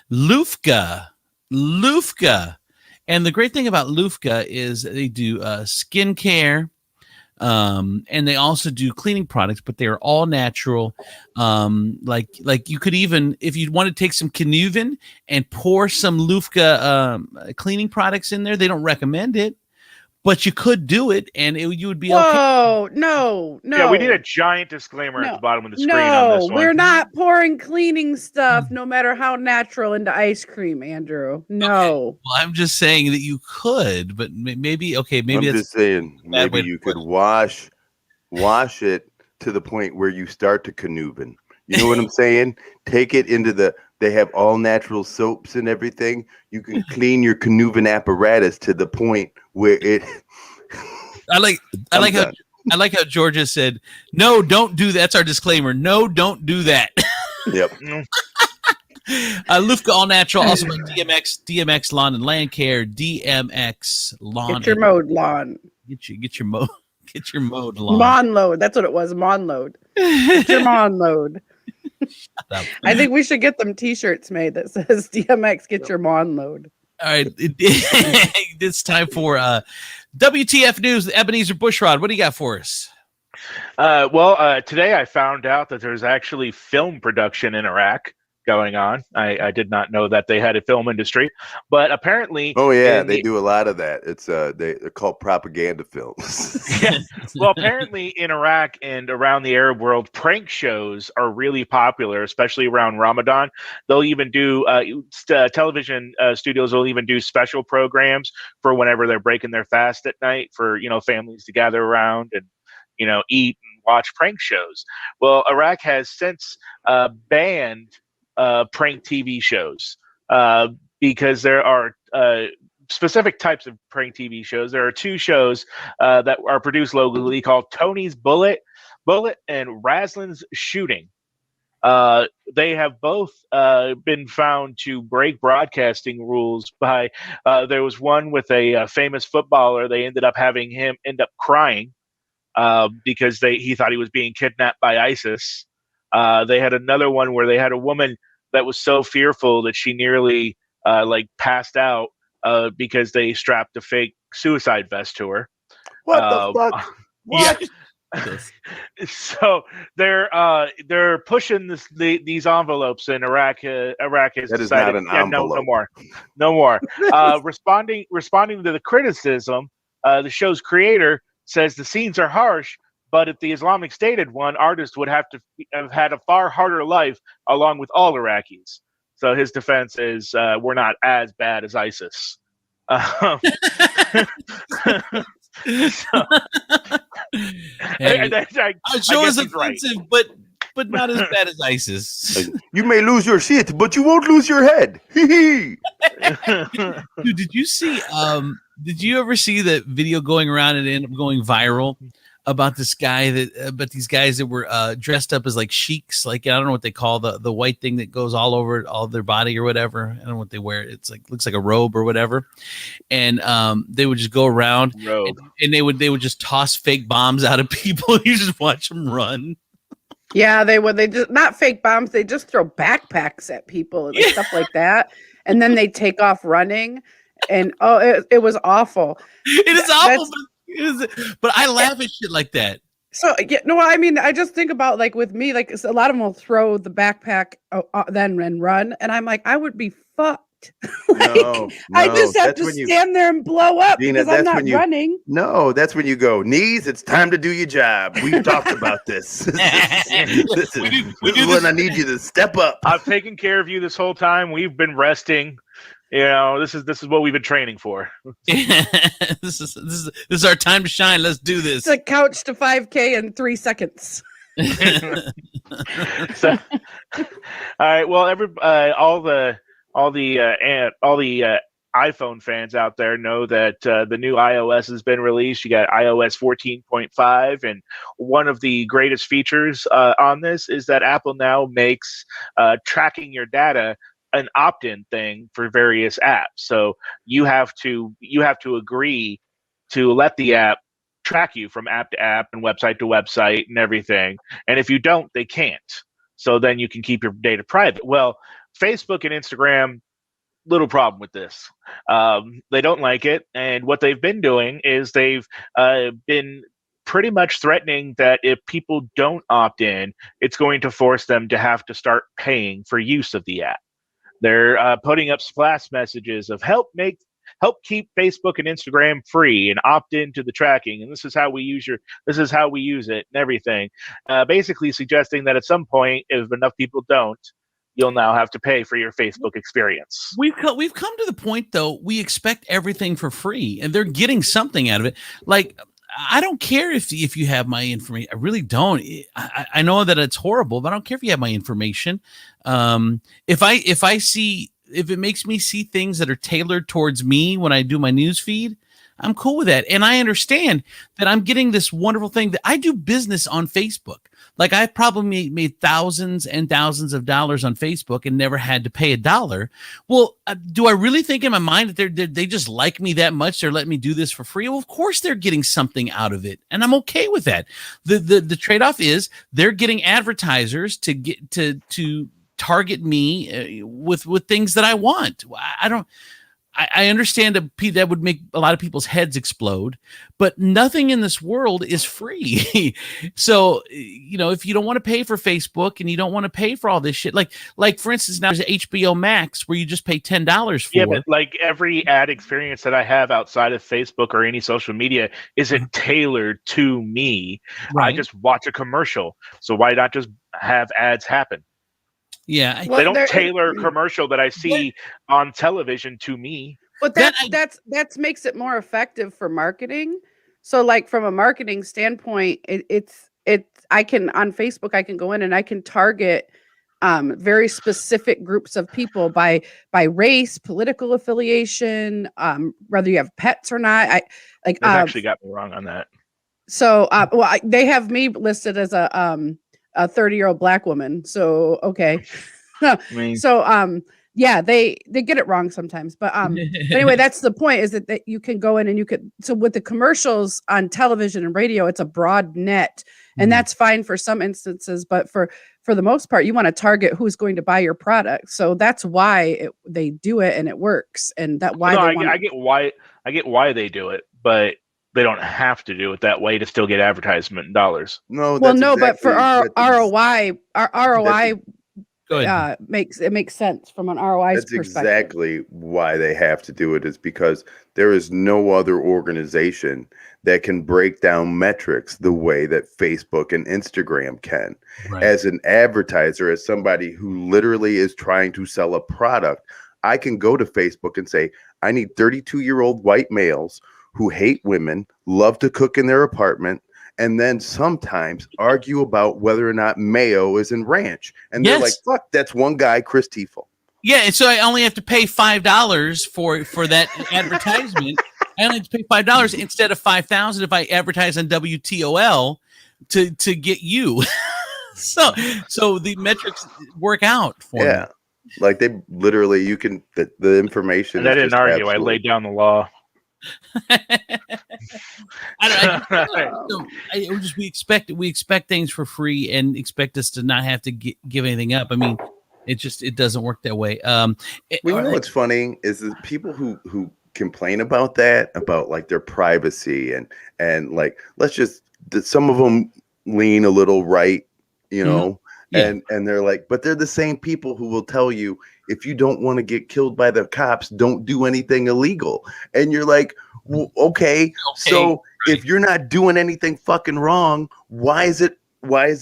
Lufka. And the great thing about Lufka is they do skincare. And they also do cleaning products, but they are all natural. Like you could even, if you want to take some canoevin and pour some Lufka cleaning products in there, they don't recommend it, but you could do it, and you would be okay. Whoa, no. Yeah, we need a giant disclaimer at the bottom of the screen on this one. We're not pouring cleaning stuff, no matter how natural, into ice cream, Andrew. No. Okay. Well, I'm just saying that you could, but maybe. Okay, maybe I'm just saying maybe you could wash wash it to the point where you start to canoeuvin. You know what I'm saying? Take it into they have all natural soaps and everything. You can clean your canoeuvin apparatus to the point where it. I like how Georgia said, "No, don't do that." That's our disclaimer. No, don't do that. Yep. Lufka All Natural, also by DMX Lawn and Land Care, DMX Lawn. Get your mowed lawn. Get your mowed lawn. Mon load. That's what it was. Mon load. Get your mon load. I think we should get them T-shirts made that says DMX Get Your Mon Load. All right, it's time for WTF News. Ebenezer Bushrod, what do you got for us? Today I found out that there's actually film production in Iraq going on. I did not know that they had a film industry, but apparently, they do a lot of that. It's they're called propaganda films. Yeah. Well, apparently in Iraq and around the Arab world, prank shows are really popular, especially around Ramadan. They'll even do television studios will even do special programs for whenever they're breaking their fast at night for families to gather around and eat and watch prank shows. Well, Iraq has since banned prank TV shows because there are specific types of prank TV shows. There are two shows that are produced locally called Tony's Bullet and Raslin's Shooting. They have both been found to break broadcasting rules by there was one with a famous footballer. They ended up having him end up crying because he thought he was being kidnapped by ISIS. They had another one where they had a woman that was so fearful that she nearly passed out because they strapped a fake suicide vest to her. What the fuck? What? Yeah. So they're pushing these envelopes in Iraq. Iraq has decided, not an envelope. No more. Responding to the criticism, the show's creator says the scenes are harsh, but if the Islamic State had won, artists would have to have had a far harder life, along with all Iraqis. So his defense is, we're not as bad as ISIS. Show is offensive, right. but not as bad as ISIS. You may lose your shit, but you won't lose your head. Dude, did you see? Did you ever see that video going around and ended up going viral about this guy about these guys that were dressed up as like sheiks? Like, I don't know what they call the white thing that goes all over all their body or whatever. I don't know what they wear. It's like looks like a robe or whatever. And they would just go around and they would just toss fake bombs out of people. You just watch them run. Yeah, they would. They just not fake bombs. They just throw backpacks at people and stuff like that, and then they take off running. And it was awful. It is awful, but I laugh at shit like that. So I mean, I just think about like with me, like a lot of them will throw the backpack then and run, and I'm like, I would be fucked. I just have to stand there and blow up because I'm not running. No, that's when you go, knees, it's time to do your job. We've talked about this. This is when I need you to step up. I've taken care of you this whole time. We've been resting. This is what we've been training for. This is our time to shine. Let's do this. It's a couch to 5K in 3 seconds. So, all right. Well, all the iPhone fans out there know that the new iOS has been released. You got iOS 14.5, and one of the greatest features on this is that Apple now makes tracking your data an opt-in thing for various apps. So you have to agree to let the app track you from app to app and website to website and everything. And if you don't, they can't. So then you can keep your data private. Well, Facebook and Instagram, little problem with this. They don't like it. And what they've been doing is they've been pretty much threatening that if people don't opt in, it's going to force them to have to start paying for use of the app. They're putting up splash messages of help keep Facebook and Instagram free and opt into the tracking. And this is how we use it and everything. Basically suggesting that at some point, if enough people don't, you'll now have to pay for your Facebook experience. We've come to the point though, we expect everything for free and they're getting something out of it. Like I don't care if you have my information. I really don't. I know that it's horrible, but I don't care if you have my information. If it makes me see things that are tailored towards me when I do my news feed, I'm cool with that. And I understand that I'm getting this wonderful thing that I do business on Facebook. Like I've probably made thousands and thousands of dollars on Facebook and never had to pay $1. Well, do I really think in my mind that they just like me that much? They're letting me do this for free. Well, of course they're getting something out of it, and I'm okay with that. The trade-off is they're getting advertisers to get to target me with things that I want. I understand that would make a lot of people's heads explode, but nothing in this world is free. So, if you don't want to pay for Facebook and you don't want to pay for all this shit, like for instance, now there's HBO Max where you just pay $10 for. Yeah, but like every ad experience that I have outside of Facebook or any social media isn't tailored to me. Right. I just watch a commercial. So why not just have ads happen? Yeah, they don't tailor a commercial that I see on television to me. But that makes it more effective for marketing. So, like from a marketing standpoint, it's I can on Facebook I can go in and I can target very specific groups of people by race, political affiliation, whether you have pets or not. They've actually got me wrong on that. So, they have me listed as a 30-year-old black woman. So, okay. So, yeah, they get it wrong sometimes. But anyway, that's the point is that you can go in and you could. So with the commercials on television and radio, it's a broad net, and that's fine for some instances. But for the most part, you want to target who's going to buy your product. So that's why they do it and it works. And that why I get why they do it, but they don't have to do it that way to still get advertisement dollars. No, but for our ROI, makes sense from an ROI perspective. That's exactly why they have to do it, is because there is no other organization that can break down metrics the way that Facebook and Instagram can. Right. As an advertiser, as somebody who literally is trying to sell a product, I can go to Facebook and say, I need 32-year-old white males who hate women, love to cook in their apartment, and then sometimes argue about whether or not mayo is in ranch. And they're like, fuck, that's one guy, Chris Tiefel. Yeah, and so I only have to pay $5 for that advertisement. I only have to pay $5 instead of $5,000 if I advertise on WTOL to get you. so the metrics work out for me. Like they literally, you can the information. And I didn't argue. I laid down the law. We expect things for free and expect us to not have to give anything up. I mean, it doesn't work that way. What's funny is that people who complain about that, about like their privacy and like some of them lean a little right, and they're like, but they're the same people who will tell you, if you don't want to get killed by the cops, don't do anything illegal. And you're like, well, okay. So if you're not doing anything fucking wrong, why is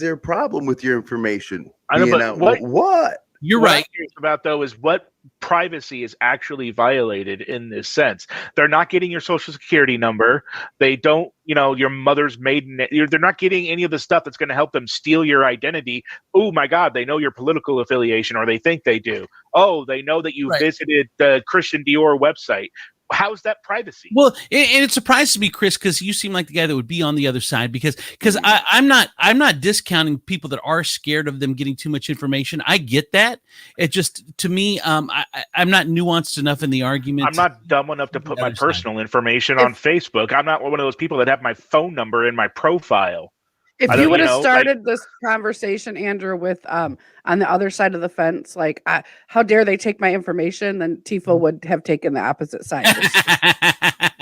there a problem with your information? I know, but what? You're what right. I'm curious about though is what privacy is actually violated in this sense. They're not getting your social security number. They don't, your mother's maiden. They're not getting any of the stuff that's going to help them steal your identity. Oh my God, they know your political affiliation, or they think they do. Oh, they know that you visited the Christian Dior website. How's that privacy? Well, and it surprises me, Chris, because you seem like the guy that would be on the other side. Because I'm not discounting people that are scared of them getting too much information. I get that. It just, to me, I'm not nuanced enough in the argument. I'm not dumb enough to put my personal information on Facebook. I'm not one of those people that have my phone number in my profile. If you would have started this conversation, Andrew, with on the other side of the fence, like, how dare they take my information, then Tifo would have taken the opposite side.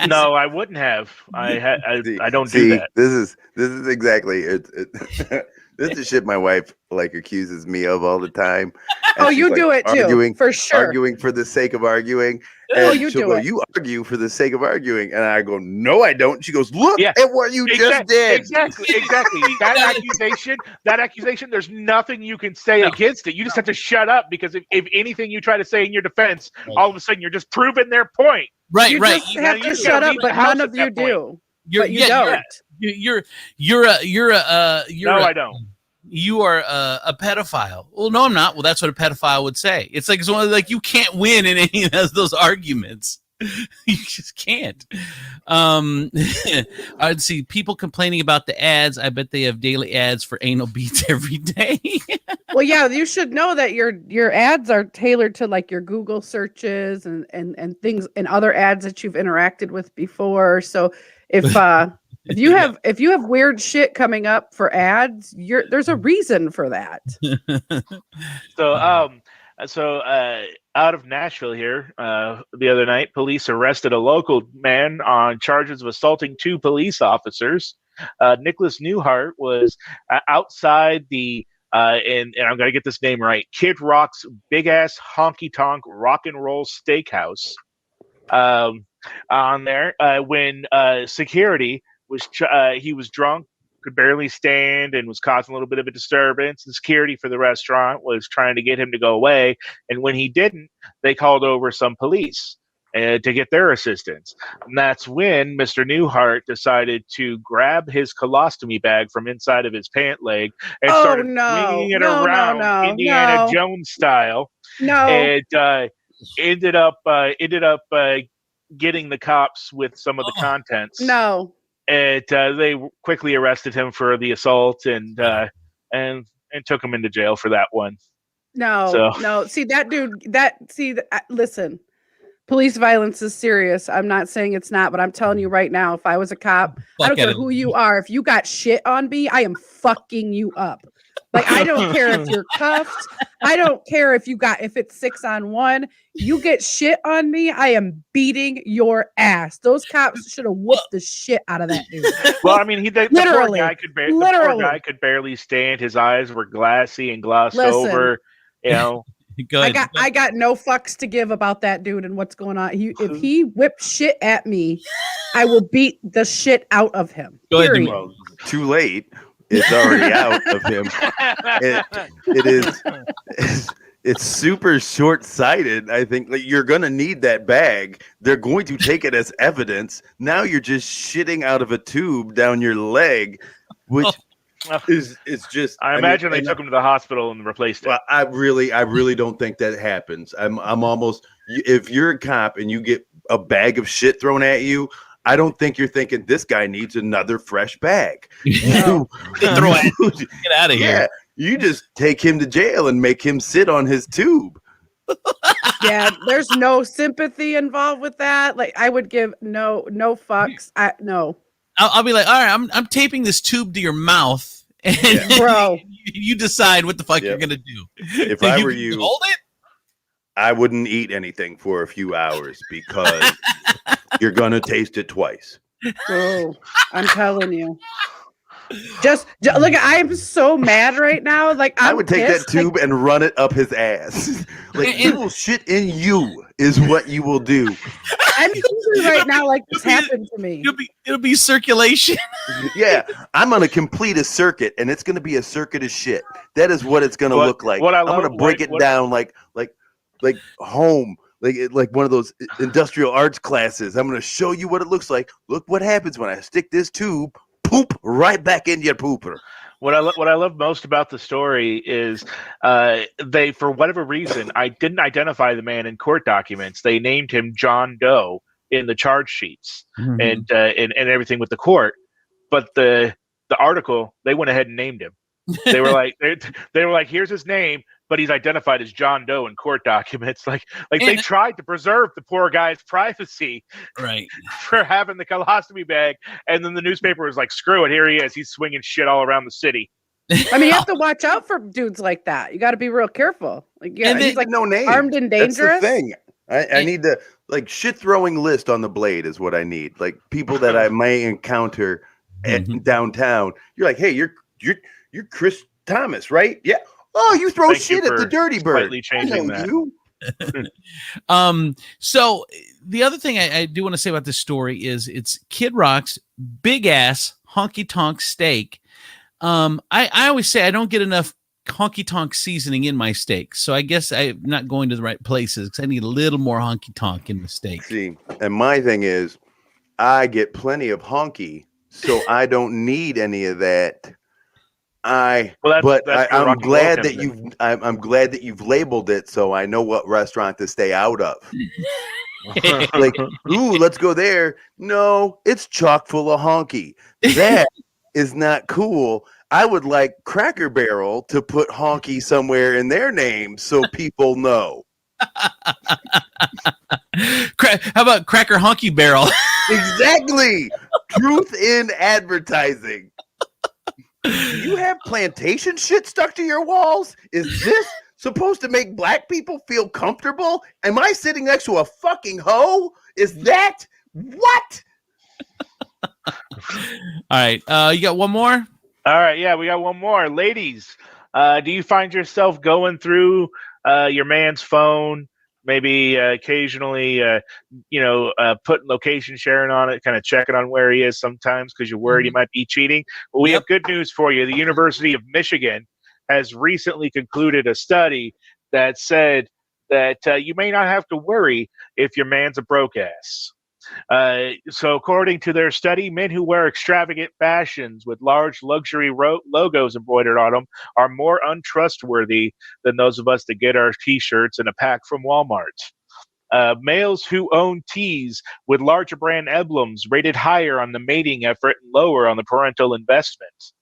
No, I wouldn't have. I don't do that. This is exactly it. This is shit my wife like accuses me of all the time. Oh, you do it too, for sure. Arguing for the sake of arguing. Oh, And you she'll do go, it. you argue for the sake of arguing. And I go, no, I don't. She goes, look at what you just did. Exactly. That accusation, there's nothing you can say against it. You just have to shut up, because if anything you try to say in your defense, all of a sudden you're just proving their point. You just have to shut up, but none of you do. but you don't. You're No, I don't. You are a pedophile. Well, no, I'm not. Well, that's what a pedophile would say. It's one of like you can't win in any of those arguments. You just can't. I'd see people complaining about the ads. I bet they have daily ads for anal beads every day. Well, yeah, you should know that your ads are tailored to like your Google searches and things and other ads that you've interacted with before. So if you have weird shit coming up for ads, there's a reason for that. So out of Nashville here, the other night, police arrested a local man on charges of assaulting 2 police officers. Nicholas Newhart was outside the and I'm gonna get this name right, Kid Rock's big ass honky tonk rock and roll steakhouse. On there when security was he was drunk, could barely stand, and was causing a little bit of a disturbance. The security for the restaurant was trying to get him to go away, and when he didn't, they called over some police to get their assistance. And that's when Mr. Newhart decided to grab his colostomy bag from inside of his pant leg and started swinging it around Indiana Jones style. And ended up getting the cops with some of the contents. And they quickly arrested him for the assault and took him into jail for that one. No. See that dude. Listen, police violence is serious. I'm not saying it's not, but I'm telling you right now, if I was a cop, I don't care who you are. If you got shit on me, I am fucking you up. Like, I don't care if you're cuffed. I don't care if it's 6-on-1. You get shit on me, I am beating your ass. Those cops should have whooped the shit out of that dude. Well, I mean, the poor guy could barely stand. His eyes were glassy and glossed over. You know, I got no fucks to give about that dude and what's going on. If he whips shit at me, I will beat the shit out of him. Well, too late. It's already out of him. It's super short-sighted. I think like you're gonna need that bag. They're going to take it as evidence. Now you're just shitting out of a tube down your leg, which is just. I imagine they took him to the hospital and replaced it. Well, I really don't think that happens. I'm almost. If you're a cop and you get a bag of shit thrown at you, I don't think you're thinking this guy needs another fresh bag. Get out of here. You just take him to jail and make him sit on his tube. Yeah, there's no sympathy involved with that. Like, I would give no fucks. No. I'll be like, all right, I'm taping this tube to your mouth, and bro, you decide what the fuck you're gonna do. If I were you, hold it. I wouldn't eat anything for a few hours because you're gonna taste it twice. Oh, I'm telling you. Just look, I am so mad right now. Like, I would take that tube and run it up his ass. Like, he will shit in you is what you will do. I'm thinking right now, like, this happened to me. It'll be circulation. Yeah, I'm gonna complete a circuit, and it's gonna be a circuit of shit. That is what it's gonna look like. I'm gonna break it down like home. Like one of those industrial arts classes. I'm going to show you what it looks like. Look what happens when I stick this tube, poop right back in your pooper. What I love most about the story is they, for whatever reason, I didn't identify the man in court documents. They named him John Doe in the charge sheets and everything with the court. But the article, they went ahead and named him. They were like, here's his name, but he's identified as John Doe in court documents. Like they tried to preserve the poor guy's privacy, right, for having the colostomy bag, and then the newspaper was like, "Screw it, here he is. He's swinging shit all around the city." I mean, you have to watch out for dudes like that. You got to be real careful. Like, yeah, and he's like no name, armed and dangerous. That's the thing. I need the shit throwing list on the blade is what I need. Like people that I may encounter at downtown. You're like, hey, you're Chris Thomas, right? Yeah. Oh, you throw shit at the Dirty Bird. Slightly changing that. So the other thing I do want to say about this story is it's Kid Rock's big ass honky tonk steak. I always say I don't get enough honky tonk seasoning in my steak, so I guess I'm not going to the right places because I need a little more honky tonk in the steak. See, and my thing is, I get plenty of honky, so I don't need any of that. I'm glad that I'm glad that you've labeled it so I know what restaurant to stay out of. Like, ooh, let's go there. No, it's chock full of honky. That is not cool. I would like Cracker Barrel to put honky somewhere in their name so people know. How about Cracker Honky Barrel? Exactly. Truth in advertising. Do you have plantation shit stuck to your walls? Is this supposed to make black people feel comfortable? Am I sitting next to a fucking hoe? Is that what? All right. You got one more? All right. Yeah, we got one more. Ladies, do you find yourself going through your man's phone, maybe occasionally, putting location sharing on it, kind of checking on where he is sometimes because you're worried he might be cheating? Well, we have good news for you. The University of Michigan has recently concluded a study that said that you may not have to worry if your man's a broke ass. So according to their study, men who wear extravagant fashions with large luxury logos embroidered on them are more untrustworthy than those of us that get our t-shirts in a pack from Walmart. Males who own tees with larger brand emblems rated higher on the mating effort and lower on the parental investment.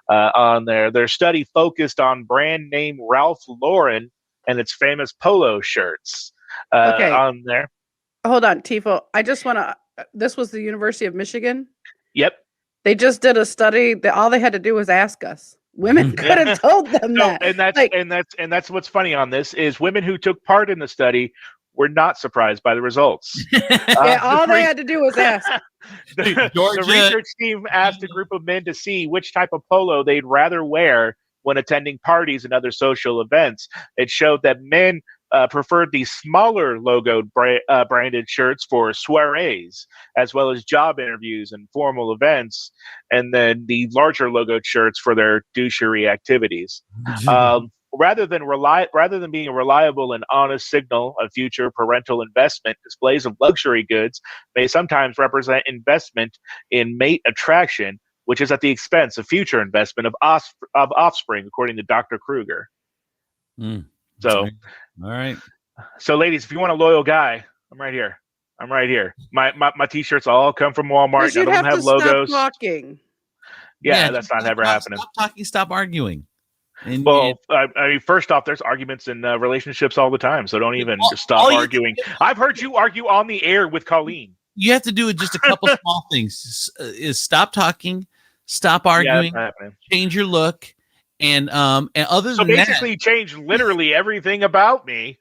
On their study focused on brand name Ralph Lauren and its famous polo shirts. On there. Hold on, Tifo. I just want to. This was the University of Michigan. Yep. They just did a study that all they had to do was ask us. Women could have told them that. And that's what's funny on this is women who took part in the study were not surprised by the results. All they had to do was ask. The research team asked a group of men to see which type of polo they'd rather wear when attending parties and other social events. It showed that men preferred the smaller logoed branded shirts for soirees, as well as job interviews and formal events, and then the larger logoed shirts for their douchery activities. Rather than being a reliable and honest signal of future parental investment, displays of luxury goods may sometimes represent investment in mate attraction, which is at the expense of future investment of offspring, according to Dr. Kruger. So, all right. So, ladies, if you want a loyal guy, I'm right here. My t-shirts all come from Walmart. None of them have logos. Stop talking. Yeah, that's not ever happening. Stop talking. Stop arguing. I mean, first off, there's arguments in relationships all the time, so don't even stop arguing. I've heard you argue on the air with Colleen. You have to do just a couple small things. Is stop talking, stop arguing, change your look. And other than that, basically change literally everything about me.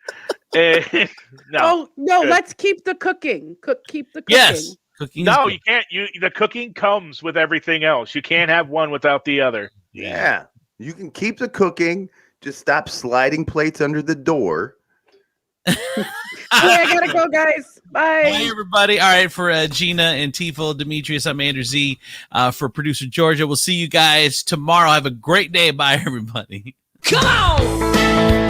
No, let's keep the cooking. Keep the cooking. Yes, cooking. No, you can't. The cooking comes with everything else. You can't have one without the other. Yeah, you can keep the cooking. Just stop sliding plates under the door. I gotta go, guys. Bye. Bye, everybody. All right, for Gina and Tifo, Demetrius, I'm Andrew Z. For producer Georgia, we'll see you guys tomorrow. Have a great day. Bye, everybody. Come on!